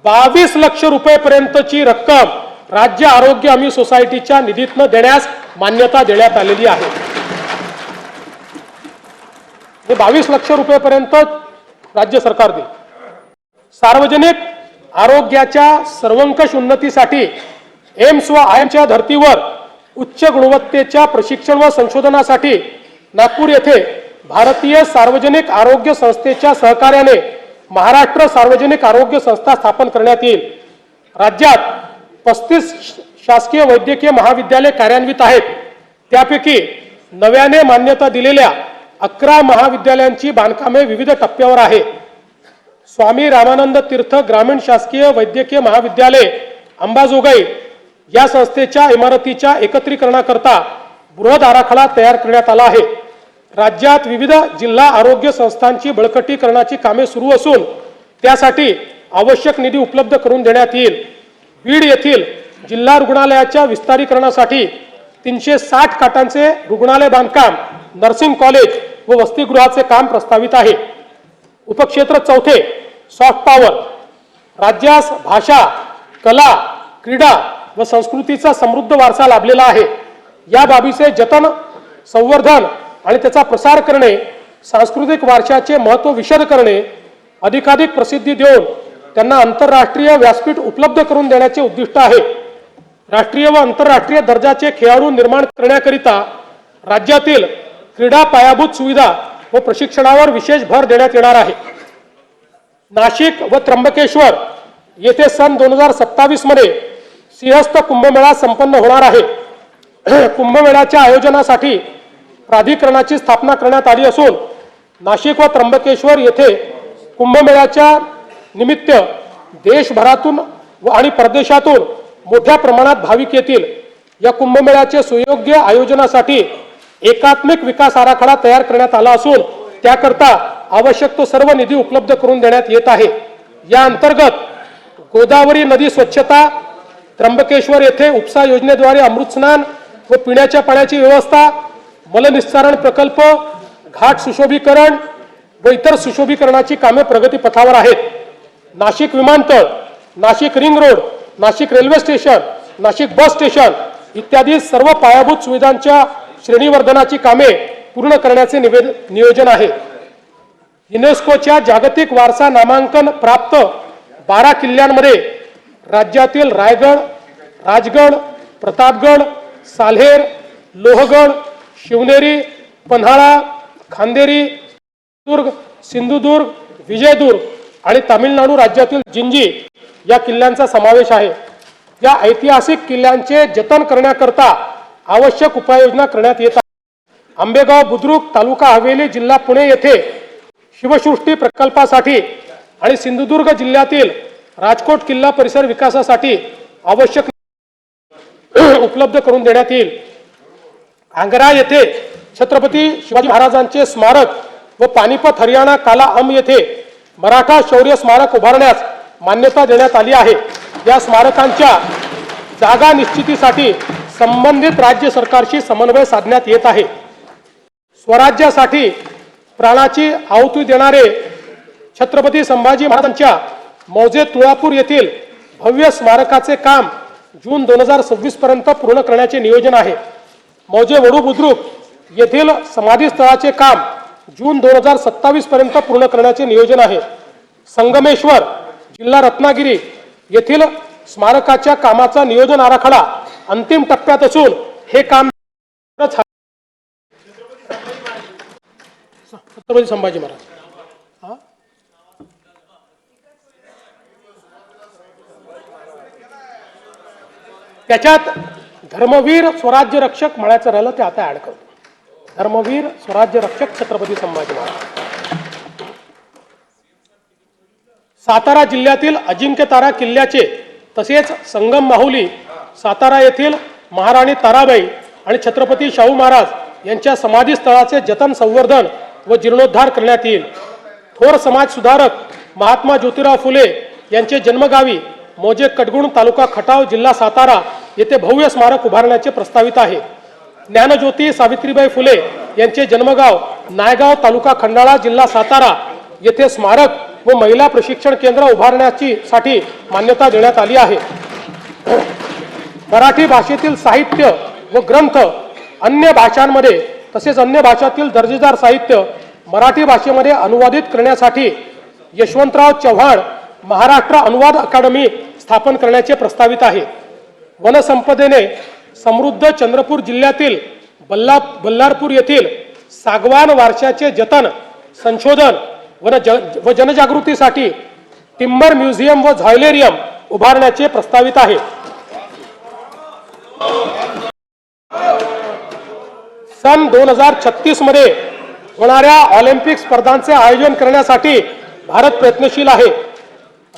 Speaker 1: 22 लक्ष रुपयेपर्यंतची रक्कम राज्य आरोग्य हमी सोसायटीच्या निधीतून देण्यास मान्यता देण्यात आलेली आहे. 22 लक्ष रुपयेपर्यंत राज्य सरकार देईल. सार्वजनिक आरोग्याच्या सर्वंकष उन्नतीसाठी एम्स व आयएमच्या धर्तीवर उच्च गुणवत्तेच्या प्रशिक्षण व संशोधनासाठी नागपूर येथे भारतीय सार्वजनिक आरोग्य संस्थेच्या सहकार्याने महाराष्ट्र सार्वजनिक आरोग्य संस्था स्थापन करण्यात येईल. राज्यात 35 शासकीय वैद्यकीय महाविद्यालय कार्यान्वित आहेत. त्यापैकी नव्याने मान्यता दिलेल्या 11 महाविद्यालयांची बांधकामे विविध टप्प्यावर आहे. स्वामी रामानंद तीर्थ ग्रामीण शासकीय वैद्यकीय महाविद्यालय अंबाजोगाई या संस्थेच्या इमारतीच्या एकत्रीकरणाकरता बृहद आराखडा तयार करण्यात आला आहे. राज्यात विविध जिल्हा आरोग्य संस्थांची बळकटीकरणाची कामे सुरू असून त्यासाठी आवश्यक निधी उपलब्ध करून देण्यात येईल. बीड येथील जिल्हा रुग्णालयाच्या विस्तारीकरणासाठी 360 खाटांचे रुग्णालय बांधकाम, नर्सिंग कॉलेज व वसतिगृहाचे काम प्रस्तावित आहे. उपक्षेत्र चौथे सॉफ्ट पॉवर. राज्यास भाषा, कला, क्रीडा व संस्कृतीचा समृद्ध वारसा लाभलेला आहे. या बाबीचे जतन, संवर्धन आणि त्याचा प्रसार करणे, सांस्कृतिक वारशाचे महत्त्व विशद करणे, अधिकाधिक प्रसिद्धी देऊन त्यांना आंतरराष्ट्रीय व्यासपीठ उपलब्ध करून देण्याचे उद्दिष्ट आहे. राष्ट्रीय व आंतरराष्ट्रीय दर्जाचे खेळाडू निर्माण करण्याकरिता राज्यातील क्रीडा पायाभूत सुविधा व प्रशिक्षणावर विशेष भर देण्यात येणार आहे. नाशिक व त्र्यंबकेश्वर येथे सन 2027 मध्ये सिंहस्थ कुंभमेळा संपन्न होणार आहे. कुंभमेळ्याच्या आयोजनासाठी प्राधिकरणाची स्थापना करण्यात आली असून नाशिक व त्र्यंबकेश्वर येथे कुंभमेळ्याच्या निमित्त देशभरातून आणि परदेशातून मोठ्या प्रमाणात भाविक येतील. या कुंभमेळ्याचे सुयोग्य आयोजनासाठी एकात्मिक विकास आराखडा तयार करण्यात आला असून त्याकरता आवश्यक तो सर्व निधी उपलब्ध करून देण्यात येत आहे। या अंतर्गत गोदावरी नदी स्वच्छता, त्र्यंबकेश्वर येथे उपसा योजनेद्वारे अमृत स्नान व पिण्याच्या पाण्याची व्यवस्था, मलनिस्सारण प्रकल्प, घाट सुशोभीकरण व इतर सुशोभीकरणाची कामे प्रगतीपथावर आहेत। नाशिक विमानतळ, Nashik ring road, Nashik railway station, Nashik bus station इत्यादी सर्व पायाभूत सुविधांच्या श्रेणीवर्धनाची कामे पूर्ण करण्याचे नियोजन आहे। युनेस्कोच्या जागतिक वारसा नामांकन प्राप्त 12 किल्ल्यांमध्ये राज्यातील रायगड, राजगड, प्रतापगड, साल्हेर, लोहगड, शिवनेरी, पन्हाळा, खांदेरी, सिंधुदुर्ग, विजयदुर्ग आणि तामिळनाडू राज्यातील जिंजी या किल्ल्यांचा समावेश आहे। या ऐतिहासिक किल्ल्यांचे जतन करण्याकरता आवश्यक उपाययोजना करण्यात येत आहे। आंबेगाव बुद्रुक, तालुका हवेली, जिल्हा पुणे येथे शिवसृष्टी प्रकल्पासाठी आणि सिंधुदुर्ग जिल्ह्यातील राजकोट किल्ला परिसर विकासासाठी आवश्यक उपलब्ध करून देण्यात येईल। आंग्रा येथे छत्रपती शिवाजी महाराजांचे स्मारक व पानिपत हरियाणा काला अम येथे मराठा शौर्य स्मारक उभारण्यास मान्यता देण्यात आली आहे। या स्मारकांच्या जागा निश्चितीसाठी संबंधित राज्य सरकारशी समन्वय साधण्यात येत आहे। स्वराज्यासाठी प्राणाची आहुती देणारे छत्रपती संभाजी महाराजांच्या मौजे तुळापूर येथील भव्य स्मारकाचे काम जून 2026 पर्यंत पूर्ण करण्याचे नियोजन आहे। मौजे वडू बुद्रुक येथील समाधी स्थळाचे काम जून 2027 पर्यंत पूर्ण करण्याचे नियोजन आहे। संगमेश्वर, जिल्हा रत्नागिरी येथील स्मारकाच्या कामाचा नियोजन आराखडा अंतिम टप्प्यात असून हे काम छत्रपती संभाजी महाराज त्याच्यात धर्मवीर स्वराज्य रक्षक म्हणायचं राहिलं ते आता ऍड करतो। धर्मवीर स्वराज्य रक्षक छत्रपती संभाजी महाराज। सातारा जिल्ह्यातील अजिंक्यतारा किल्ल्याचे तसेच संगम माहुली, सातारा येथील महाराणी ताराबाई आणि छत्रपती शाहू महाराज यांच्या समाधी स्थळाचे जतन, संवर्धन व जीर्णोद्धार करण्यात येईल। थोर समाज सुधारक महात्मा ज्योतिराव फुले यांचे जन्मगावी मौजे कडगुण, तालुका खटाव, जिल्हा सातारा येथे भव्य स्मारक उभारण्याचे प्रस्तावित आहे। ज्ञानज्योती सावित्रीबाई फुले यांचे जन्मगाव नायगाव, तालुका खंडाळा, जिल्हा सातारा येथे स्मारक व महिला प्रशिक्षण केंद्र उभारण्याची साठी मान्यता देण्यात आली आहे। मराठी भाषेतील साहित्य व ग्रंथ अन्य भाषांमध्ये तसेच अन्य भाषातील दर्जेदार साहित्य मराठी भाषेमध्ये अनुवादित करण्यासाठी यशवंतराव चव्हाण महाराष्ट्र अनुवाद अकादमी स्थापन करण्याचे प्रस्तावित आहे। वनसंपदेने समृद्ध चंद्रपूर जिल्ह्यातील बल्लारपूर येथील सागवान वारशाचे जतन, संशोधन व जनजागृतीसाठी टिंबर म्युझियम व झायलेरियम उभारण्याचे प्रस्तावित आहे। सन 2036 मध्ये होणाऱ्या ऑलिम्पिक स्पर्धांचे आयोजन करण्यासाठी भारत प्रयत्नशील आहे।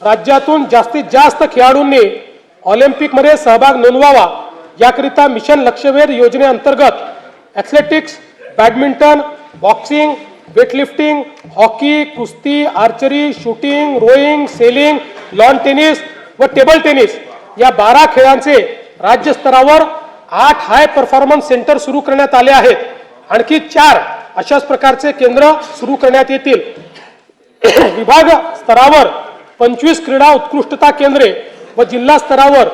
Speaker 1: राज्यातून जास्तीत जास्त खेळाडूंनी ऑलिम्पिकमध्ये सहभाग नोंदवावा याकरिता मिशन लक्ष्यवेध योजनेअंतर्गत athletics, badminton, boxing, weightlifting, hockey, कुस्ती, archery, shooting, rowing, sailing, lawn tennis व टेबल टेनिस या 12 खेळांचे राज्य स्तरावर 8 हाय परफॉर्मन्स सेंटर सुरू करण्यात आले आहेत। आणखी 4 अशाच प्रकारचे केंद्र सुरू करण्यात येतील। विभाग स्तरावर 25 क्रीडा उत्कृष्टता केंद्रे व जिल्हा स्तरावर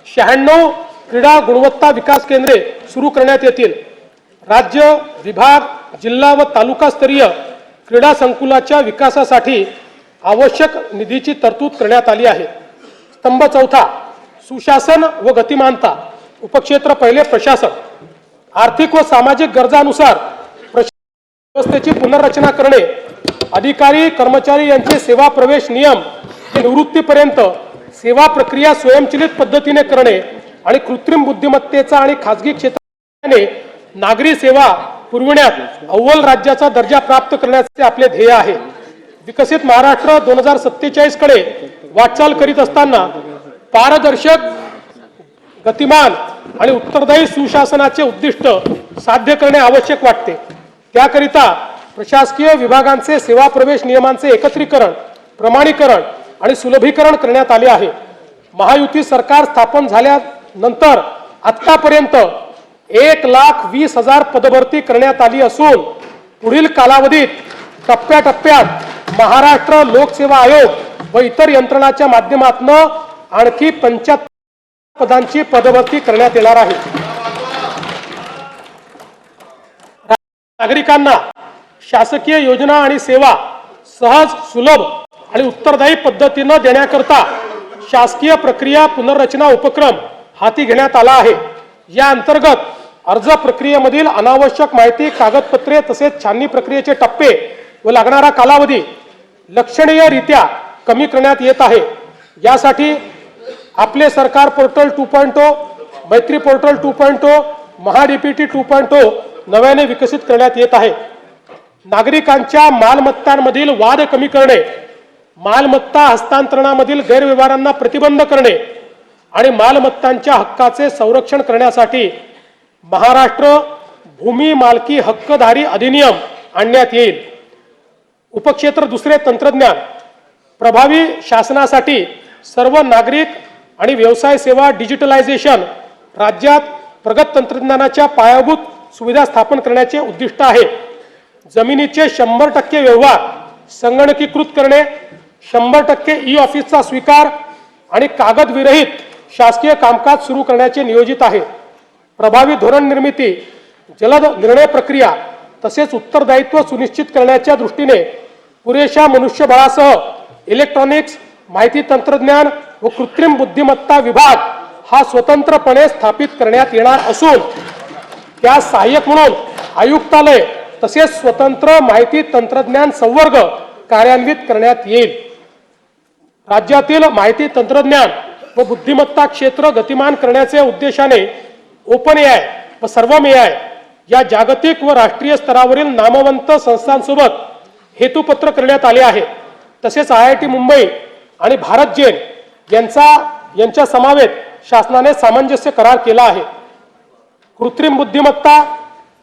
Speaker 1: 96 क्रीडा गुणवत्ता विकास केंद्रे सुरू करण्यात येतील। राज्य, विभाग, जिल्हा व तालुकास्तरीय क्रीडा संकुलाच्या विकासासाठी आवश्यक निधीची तरतूद करण्यात आली आहे। स्तंभ 4 सुशासन व गतिमानता, उपक्षेत्र 1 प्रशासन, आर्थिक व सामाजिक गरजानुसार व्यवस्थेची पुनर्रचना करणे, अधिकारी कर्मचारी यांचे सेवा प्रवेश नियम ते निवृत्तीपर्यंत सेवा प्रक्रिया स्वयंचलित पद्धतीने करणे आणि कृत्रिम बुद्धिमत्तेचा आणि खाजगी क्षेत्राने नागरी सेवा पुरविण्यात अव्वल राज्याचा दर्जा प्राप्त करण्याचे आपले ध्येय आहे। विकसित महाराष्ट्र 2047 कडे वाटचाल करीत असताना पारदर्शक, गतिमान आणि उत्तरदायी सुशासनाचे उद्दिष्ट साध्य करणे आवश्यक वाटते। त्याकरिता प्रशासकीय विभागांचे सेवा प्रवेश नियमांचे एकत्रीकरण, प्रमाणीकरण आणि सुलभीकरण करण्यात आले आहे। महायुती सरकार स्थापन झाल्यानंतर आतापर्यंत 1,20,000 पदभरती करण्यात आली असून पुढील कालावधीत टप्प्याटप्प्यात महाराष्ट्र लोकसेवा आयोग व इतर यंत्रणांच्या माध्यमातून आणखी 75 पदांची पदभरती करण्यात येणार आहे। नागरिकांना शासकीय योजना आणि सेवा सहज, सुलभ आणि उत्तरदायी पद्धतीने देण्याकरता शासकीय प्रक्रिया पुनर्रचना उपक्रम हाती घेण्यात आला आहे। या अंतर्गत अर्ज प्रक्रियेमधील अनावश्यक माहिती, कागदपत्रे तसेच छाननी प्रक्रियेचे टप्पे व लागणारा कालावधी लक्षणीयरित्या कमी करण्यात येत आहे। यासाठी आपले सरकार पोर्टल 2.0, मैत्री पोर्टल 2.0, महाडीपीटी 2.0 नव्याने विकसित करण्यात येत आहे। नागरिकांच्या मालमत्तांमधील वाद कमी करणे, मालमत्ता हस्तांतरणामधील गैरव्यवहारांना प्रतिबंध करणे आणि मालमत्तांच्या हक्काचे संरक्षण करण्यासाठी महाराष्ट्र भूमी मालकी हक्कधारी अधिनियम आणण्यात येईल। उपक्षेत्र दुसरे, तंत्रज्ञान प्रभावी शासनासाठी सर्व नागरिक आणि व्यवसाय सेवा डिजिटलायझेशन राज्यात प्रगत तंत्रज्ञानाच्या पायाभूत सुविधा स्थापन करण्याचे उद्दिष्ट आहे। जमिनीचे 100% व्यवहार संगणकीकृत करणे, 100% ई-ऑफिसचा स्वीकार आणि कागदविरहित शासकीय कामकाज सुरू करण्याचे नियोजित आहे। प्रभावी धोरण निर्मिती, जलद निर्णय प्रक्रिया तसेच उत्तरदायित्व सुनिश्चित करण्याच्या दृष्टीने पुरेशा मनुष्यबळासह इलेक्ट्रॉनिक्स, माहिती तंत्रज्ञान व कृत्रिम बुद्धिमत्ता विभाग हा स्वतंत्रपणे स्थापित करण्यात येणार असून त्या सहाय्यक म्हणून आयुक्तालय तसेच स्वतंत्र माहिती तंत्रज्ञान संवर्ग कार्यान्वित करण्यात येईल। राज्यातील माहिती तंत्रज्ञान व बुद्धिमत्ता क्षेत्र गतिमान करण्याच्या उद्देशाने ओपन एआय व सर्वम एआय या जागतिक व राष्ट्रीय स्तरावरील नामवंत संस्थांसोबत हेतुपत्र करण्यात आले आहे। तसेच IIT मुंबई आणि भारत जेन यांच्या समावेत शासनाने सामंजस्य करार केला आहे। कृत्रिम बुद्धिमत्ता,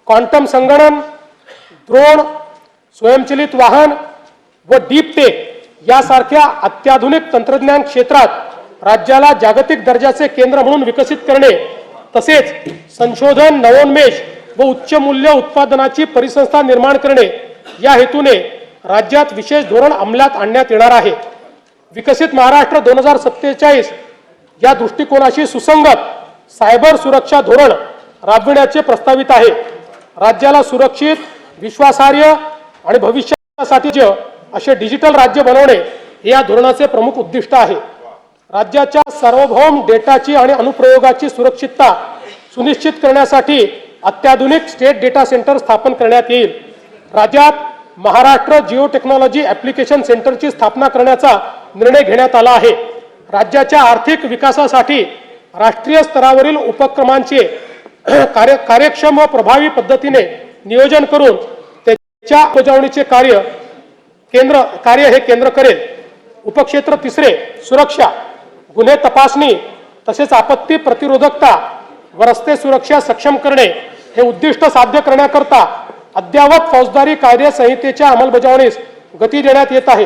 Speaker 1: क्वांटम संगणन, ड्रोन, स्वयंचलित वाहन व डीप टेक यासारख्या अत्याधुनिक तंत्रज्ञान क्षेत्रात राज्याला जागतिक दर्जाचे केंद्र म्हणून विकसित करणे तसेच संशोधन, नवोन्मेष व उच्च मूल्य उत्पादनाची परिसंस्था निर्माण करणे या हेतूने राज्यात विशेष धोरण अंमलात आणण्यात येणार आहे। विकसित महाराष्ट्र 2047 या दृष्टिकोनाशी सुसंगत सायबर सुरक्षा धोरण राबविण्याचे प्रस्तावित आहे। राज्याला सुरक्षित, विश्वासार्ह आणि भविष्यासाठी असे डिजिटल राज्य बनवणे हे या धोरणाचे प्रमुख उद्दिष्ट आहे। राज्याच्या सार्वभौम डेटाची आणि अनुप्रयोगाची सुरक्षितता सुनिश्चित करण्यासाठी अत्याधुनिक स्टेट डेटा सेंटर स्थापन करण्यात येईल। राज्यात महाराष्ट्र जिओ टेक्नॉलॉजी ॲप्लिकेशन सेंटरची स्थापना करण्याचा निर्णय घेण्यात आला आहे। राज्याच्या आर्थिक विकासासाठी राष्ट्रीय स्तरावरील उपक्रमांचे कार्यक्षम व प्रभावी पद्धतीने नियोजन करून त्याच्या अंमलबजावणीचे कार्य हे केंद्र करेल। उपक्षेत्र तिसरे, सुरक्षा, गुन्हे तपासणी तसेच आपत्ती प्रतिरोधकता व रस्ते सुरक्षा सक्षम करणे हे उद्दिष्ट साध्य करण्याकरता अद्ययावत फौजदारी कायदे संहितेच्या अंमलबजावणीस गती देण्यात येत आहे।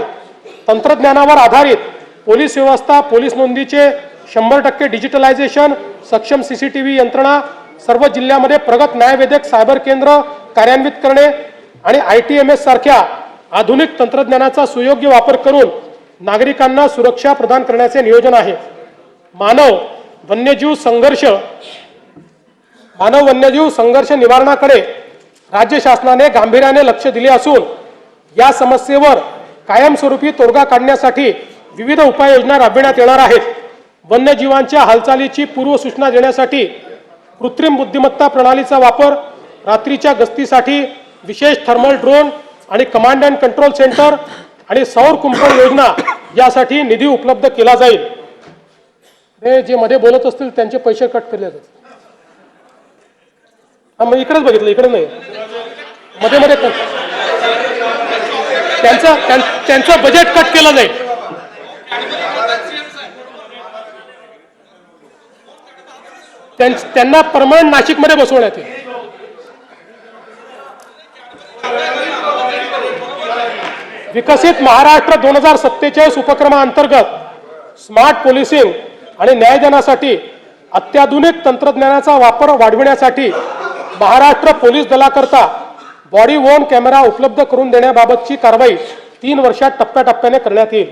Speaker 1: तंत्रज्ञानावर आधारित पोलीस व्यवस्था, पोलीस नोंदीचे 100% डिजिटलायझेशन, सक्षम CCTV यंत्रणा, सर्व जिल्ह्यामध्ये प्रगत न्यायवेधक सायबर केंद्र कार्यान्वित करणे आणि ITMS सारख्या आधुनिक तंत्रज्ञानाचा सुयोग्य वापर करून नागरिकांना सुरक्षा प्रदान करण्याचे नियोजन आहे। मानव वन्यजीव संघर्ष निवारणाकडे राज्य शासनाने गांभीर्याने लक्ष दिले असून या समस्येवर कायमस्वरूपी तोडगा काढण्यासाठी विविध उपाययोजना राबविण्यात येणार आहेत। वन्यजीवांच्या हालचालीची पूर्वसूचना देण्यासाठी कृत्रिम बुद्धिमत्ता प्रणालीचा वापर, रात्रीच्या गस्तीसाठी विशेष थर्मल ड्रोन आणि कमांड अँड कंट्रोल सेंटर आणि सौर कुंपण योजना यासाठी निधी उपलब्ध केला जाईल। हे जे मध्ये बोलत असतील त्यांचे पैसे कट केले जातात। मग इकडेच बघितलं, इकडे नाही, मध्ये मध्ये त्यांचं बजेट कट केलं जाईल। त्यांना परमनंट नाशिकमध्ये बसवण्यात येईल. विकसित महाराष्ट्र 2047 उपक्रमांतर्गत स्मार्ट पोलिसिंग आणि न्यायदानासाठी अत्याधुनिक तंत्रज्ञानाचा वापर वाढविण्यासाठी महाराष्ट्र पोलीस दलाकरता बॉडी वॉर्न कॅमेरा उपलब्ध करून देण्याबाबतची कारवाई 3 वर्षात टप्प्याटप्प्याने करण्यात येईल.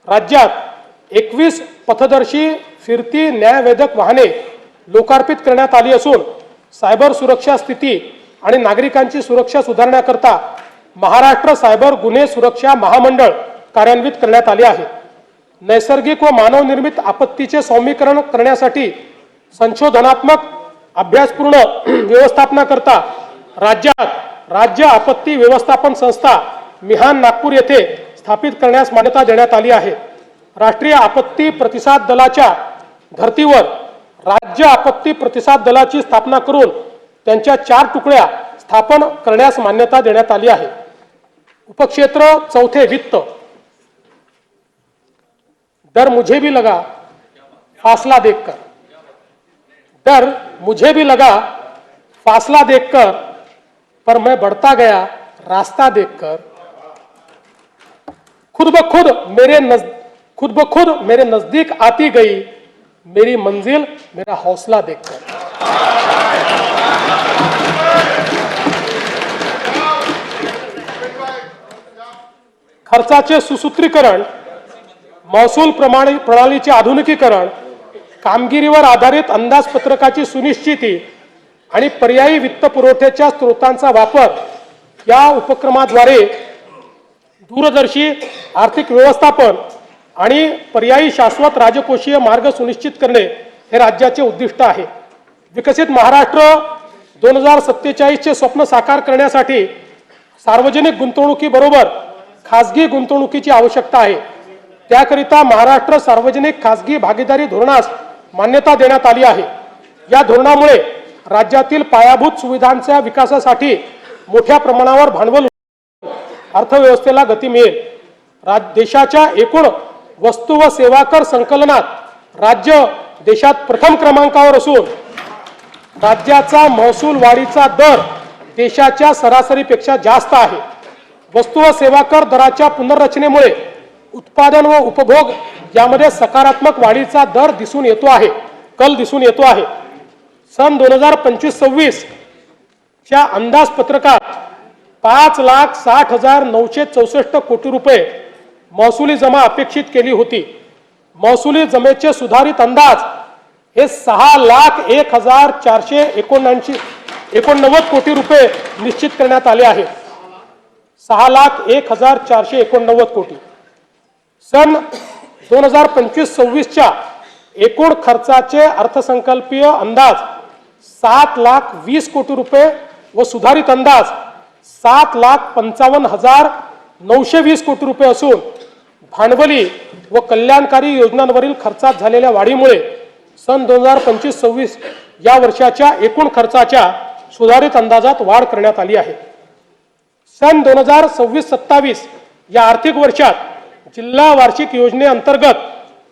Speaker 1: राज्यात 21 पथदर्शी फिरती न्यायवेधक वाहने लोकार्पित करण्यात आली असून सायबर सुरक्षा स्थिती आणि नागरिकांची सुरक्षा सुधारण्याकरता महाराष्ट्र सायबर गुन्हे सुरक्षा महामंडळ कार्यान्वित करण्यात आले आहे. नैसर्गिक व मानवनिर्मित आपत्तीचे सौम्यीकरण करण्यासाठी संशोधनात्मक अभ्यासपूर्ण व्यवस्थापनाकरता राज्यात राज्य आपत्ती व्यवस्थापन संस्था मिहान नागपूर येथे स्थापित करण्यास मान्यता देण्यात आली आहे. राष्ट्रीय आपत्ती प्रतिसाद दलाच्या धर्तीवर राज्य आपत्ती प्रतिसाद दलाची स्थापना करून त्यांच्या 4 तुकड्या स्थापन करण्यास मान्यता देण्यात आली आहे. उपक्षेत्र 4 वित्त. डर मुझे भी लगा फासला देखकर, डर मुझे भी लगा फासला देखकर, पर मैं बढ़ता गया रास्ता देखकर. खुद ब खुद मेरे नजदीक आती गई मेरी मंजिल मेरा हौसला देखकर. खर्चाचे सुसूत्रीकरण, महसूल प्रणालीचे आधुनिकीकरण, कामगिरीवर आधारित अंदाजपत्रकाची सुनिश्चिती आणि पर्यायी वित्त पुरवठ्याच्या स्रोतांचा वापर या उपक्रमाद्वारे दूरदर्शी आर्थिक व्यवस्थापन आणि पर्यायी शाश्वत राजकोषीय मार्ग सुनिश्चित करणे हे राज्याचे उद्दिष्ट आहे. विकसित महाराष्ट्र 2047 चे स्वप्न साकार करण्यासाठी सार्वजनिक गुंतवणुकीबरोबर खासगी गुंतवणुकीची आवश्यकता आहे. त्याकरिता महाराष्ट्र सार्वजनिक खासगी भागीदारी धोरणास मान्यता देण्यात आली आहे. या धोरणामुळे राज्यातील पायाभूत सुविधांच्या विकासासाठी मोठ्या प्रमाणावर भांडवल अर्थव्यवस्थेला गती मिळेल. देशाच्या एकूण वस्तू व सेवा कर संकलनात राज्य देशात प्रथम क्रमांकावर असून राज्याचा महसूल वाढीचा दर देशाच्या सरासरीपेक्षा जास्त आहे. वस्तू व सेवा कर दराच्या पुनर्रचनेमुळे उत्पादन व उपभोग यामध्ये सकारात्मक वाढीचा दर दिसून येतो आहे, कल दिसून येतो आहे. सन 2025-26 च्या अंदाजपत्रकात 5,60,964 कोटी रुपये महसुली जमा अपेक्षित केली होती. महसुली जमेचे सुधारित अंदाज हे 6,01,489 कोटी रुपये निश्चित करण्यात आले आहे. 6,01,489 कोटी. सन 2025-26च्या एकूण खर्चाचे अर्थसंकल्पीय अंदाज 7,20,00,000 कोटी रुपये व सुधारित अंदाज 7,55,920 कोटी रुपये असून भांडवली व कल्याणकारी योजनांवरील खर्चात झालेल्या वाढीमुळे सन 2025-26 या वर्षाच्या एकूण खर्चाच्या सुधारित अंदाजात वाढ करण्यात आली आहे. सन 2026-27 या आर्थिक वर्षात जिल्हा वार्षिक योजनेअंतर्गत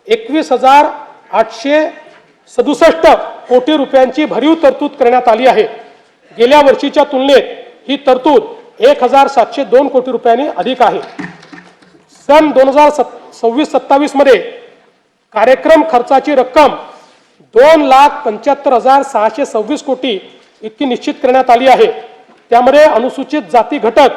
Speaker 1: 21,867 कोटी रुपयांची भरीव तरतूद करण्यात आली आहे. गेल्या वर्षीच्या तुलनेत ही तरतूद 1,702 कोटी रुपयांनी अधिक आहे. सन 2026-27 मध्ये कार्यक्रम खर्चाची रक्कम 2,75,626 कोटी इतकी निश्चित करण्यात आली आहे. त्यामध्ये अनुसूचित जाती घटक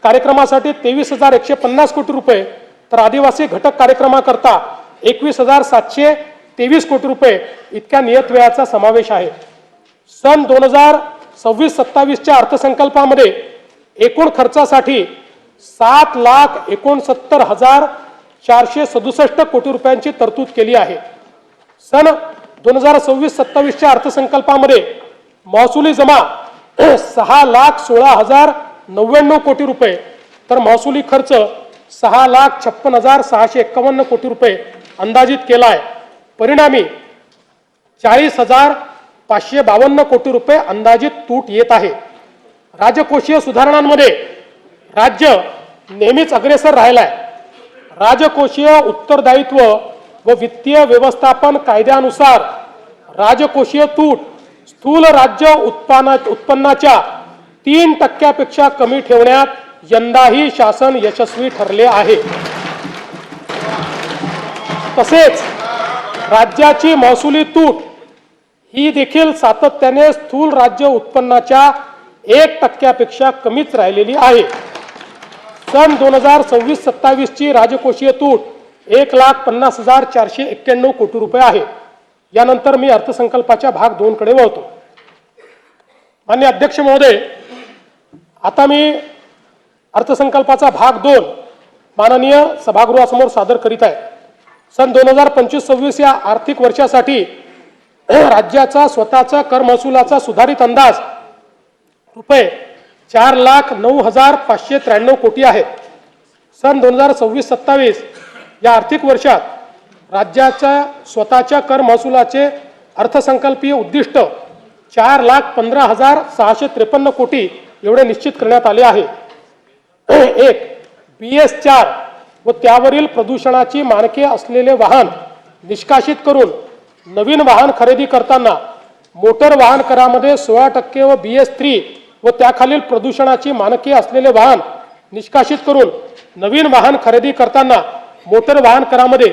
Speaker 1: कार्यक्रमासाठी 23,150 कोटी रुपये तर आदिवासी घटक कार्यक्रमाकरता 21,723 कोटी रुपये इतक्या नियत व्ययाचा समावेश आहे. सन 2026-27च्या अर्थसंकल्पामध्ये एकूण खर्चासाठी 7,69,467 कोटी रुपयांची तरतूद केली आहे. सन 2026-27च्या अर्थसंकल्पामध्ये महसुली जमा 6,16,099 कोटी रुपये तर महसुली खर्च 6,56,651 कोटी रुपये अंदाजित केला आहे. परिणामी 40,552 कोटी रुपये अंदाजित तूट येत आहे. राजकोषीय सुधारणांमध्ये राज्य नेहमीच अग्रेसर राहिला आहे. राजकोषीय उत्तरदायित्व व वित्तीय व्यवस्थापन कायद्यानुसार राजकोषीय तूट स्थूल राज्य उत्पन्नाच्या 3% कमी ठेवण्यात यंदाही शासन यशस्वी ठरले आहे। तसेच राज्याची महसुली तूट ही देखील सातत्याने स्थूल राज्य उत्पन्नाच्या 1% कमीच राहिलेली आहे। सन 2026-27 ची राजकोषीय तूट 1,50,491 कोटी रुपये आहे। यानंतर मी अर्थसंकल्पाच्या भाग 2 कडे वळतो। माननीय अध्यक्ष महोदय, आता मी अर्थसंकल्पाचा भाग 2 माननीय सभागृहासमोर सादर करीत आहे। सन 2025-26 या आर्थिक वर्षासाठी राज्याचा स्वतःचा कर महसुलाचा सुधारित अंदाज रुपये 4,09,593 कोटी आहे। सन 2026-27 या आर्थिक वर्षात राज्याच्या स्वतःच्या कर महसुलाचे अर्थसंकल्पीय उद्दिष्ट 4,15,653 कोटी एवढे निश्चित करण्यात आले आहे। एक BS4 व त्यावरील प्रदूषणाची मानके असलेले वाहन निष्कासित करून नवीन वाहन खरेदी करताना मोटर वाहन करामध्ये 16% व BS3 व त्याखालील प्रदूषणाची मानके असलेले वाहन निष्कासित करून नवीन वाहन खरेदी करताना मोटर वाहन करामध्ये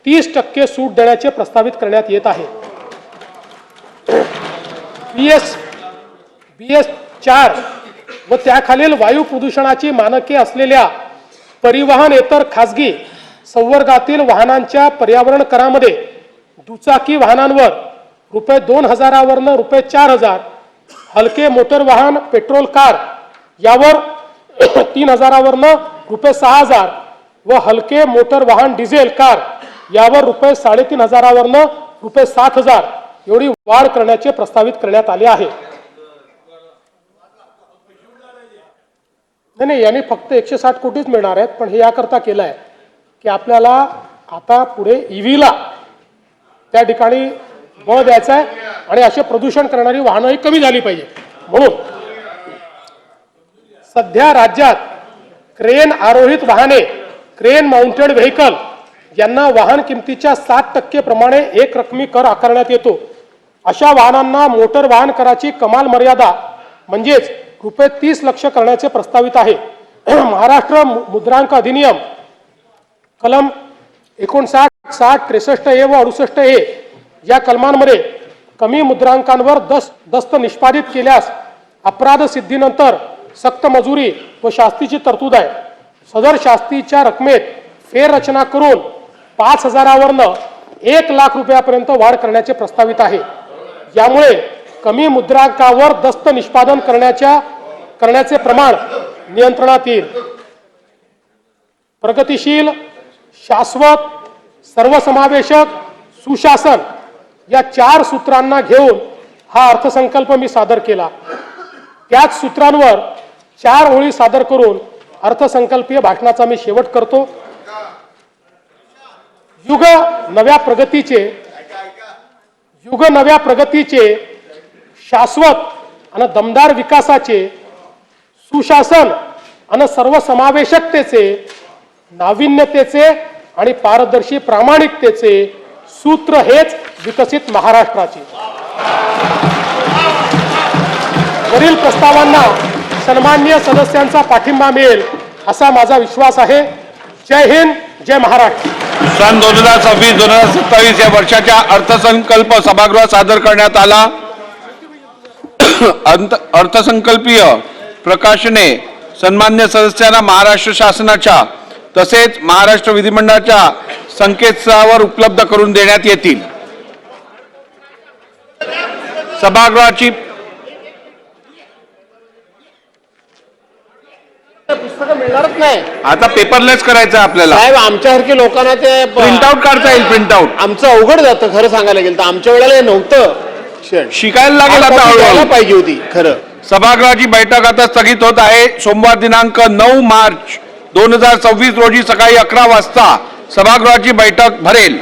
Speaker 1: 30% सूट देण्याचे प्रस्तावित करण्यात येत आहे। BS4 व त्याखालील वायू प्रदूषणाची मानके असलेल्या परिवहनेतर खासगी संवर्गातील वाहनांच्या पर्यावरण करामध्ये दुचाकी वाहनांवर रुपये 2,000 वरनं रुपये 4,000, हलके मोटर वाहन पेट्रोल कार यावर 3,000 वरनं रुपये 6,000 व हलके मोटर वाहन डिझेल कार यावर रुपये 3,500 वरनं रुपये 7,000 एवढी वाढ करण्याचे प्रस्तावित करण्यात आले आहे। नाही, यांनी फक्त 160 कोटीच मिळणार आहेत, पण हे याकरता केलं आहे की आपल्याला आता पुढे EVला त्या ठिकाणी बळ द्यायचं आहे आणि असे प्रदूषण करणारी वाहनंही कमी झाली पाहिजे। म्हणून सध्या राज्यात क्रेन आरोहित वाहने क्रेन माउंटेड व्हेकल यांना वाहन किमतीच्या 7% प्रमाणे एक रकमी कर आकारण्यात येतो। अशा वाहनांना मोटर वाहन कराची कमाल मर्यादा म्हणजेच रुपये 30 लाख करण्याचे प्रस्तावित आहे। महाराष्ट्र मुद्रांक अधिनियम कलम 59, 60, 63A व 68A या कलमांमध्ये कमी मुद्रांकांवर दस्त निष्पादित केल्यास अपराध सिद्धीनंतर सक्त मजुरी व शास्तीची तरतूद आहे। सदर शास्तीच्या रकमेत फेररचना करून 5,000 वरनं 1 लाख रुपयापर्यंत वाढ करण्याचे प्रस्तावित आहे। यामुळे कमी मुद्रांकावर दस्त निष्पादन करण्याचे प्रमाण नियंत्रणात येईल। प्रगतिशील, शाश्वत, सर्वसमावेशक, सुशासन या 4 सूत्रांना घेऊन हा अर्थसंकल्प मी सादर केला। त्याच सूत्रांवर 4 ओळी सादर करून अर्थसंकल्पीय भाषणाचा मी शेवट करतो। युग नव्या प्रगतीचे शाश्वत आणि दमदार विकासाचे, सुशासन आणि सर्वसमावेशकतेचे, नाविन्यतेचे आणि पारदर्शी प्रामाणिकतेचे सूत्र हेच विकसित महाराष्ट्राचे। वरील प्रस्तावांना सन्माननीय सदस्यांचा पाठिंबा मिळेल असा माझा विश्वास आहे। जय हिंद, जय महाराष्ट्र।
Speaker 2: सन 2026-2027 या वर्षाच्या अर्थसंकल्प सभागृहात सादर करण्यात आला। अर्थसंकल्पीय प्रकाशने सन्मान्य सदस्यांना महाराष्ट्र शासनाच्या तसेच महाराष्ट्र विधिमंडळाच्या संकेतस्थळावर उपलब्ध करून देण्यात येतील। सभागृहाची
Speaker 3: पुस्तकं मिळणारच नाही।
Speaker 2: आता पेपरलेस करायचं आपल्याला
Speaker 3: साहेब, आमच्यासारखे लोकांना ते
Speaker 2: प्रिंटआउट काढता येईल। प्रिंटआउट
Speaker 3: आमचं अवघड जातं खरं सांगायला गेलं तर। आमच्या वेळेला हे नव्हतं,
Speaker 2: शिकायला लागेल आता हळूहळू।
Speaker 3: पाहिजे होती खरं।
Speaker 2: सभागृहाची बैठक आता स्थगित होत आहे। सोमवार दिनांक 9 मार्च 2026 रोजी सकाळी 11 वाजता सभागृहाची बैठक भरेल।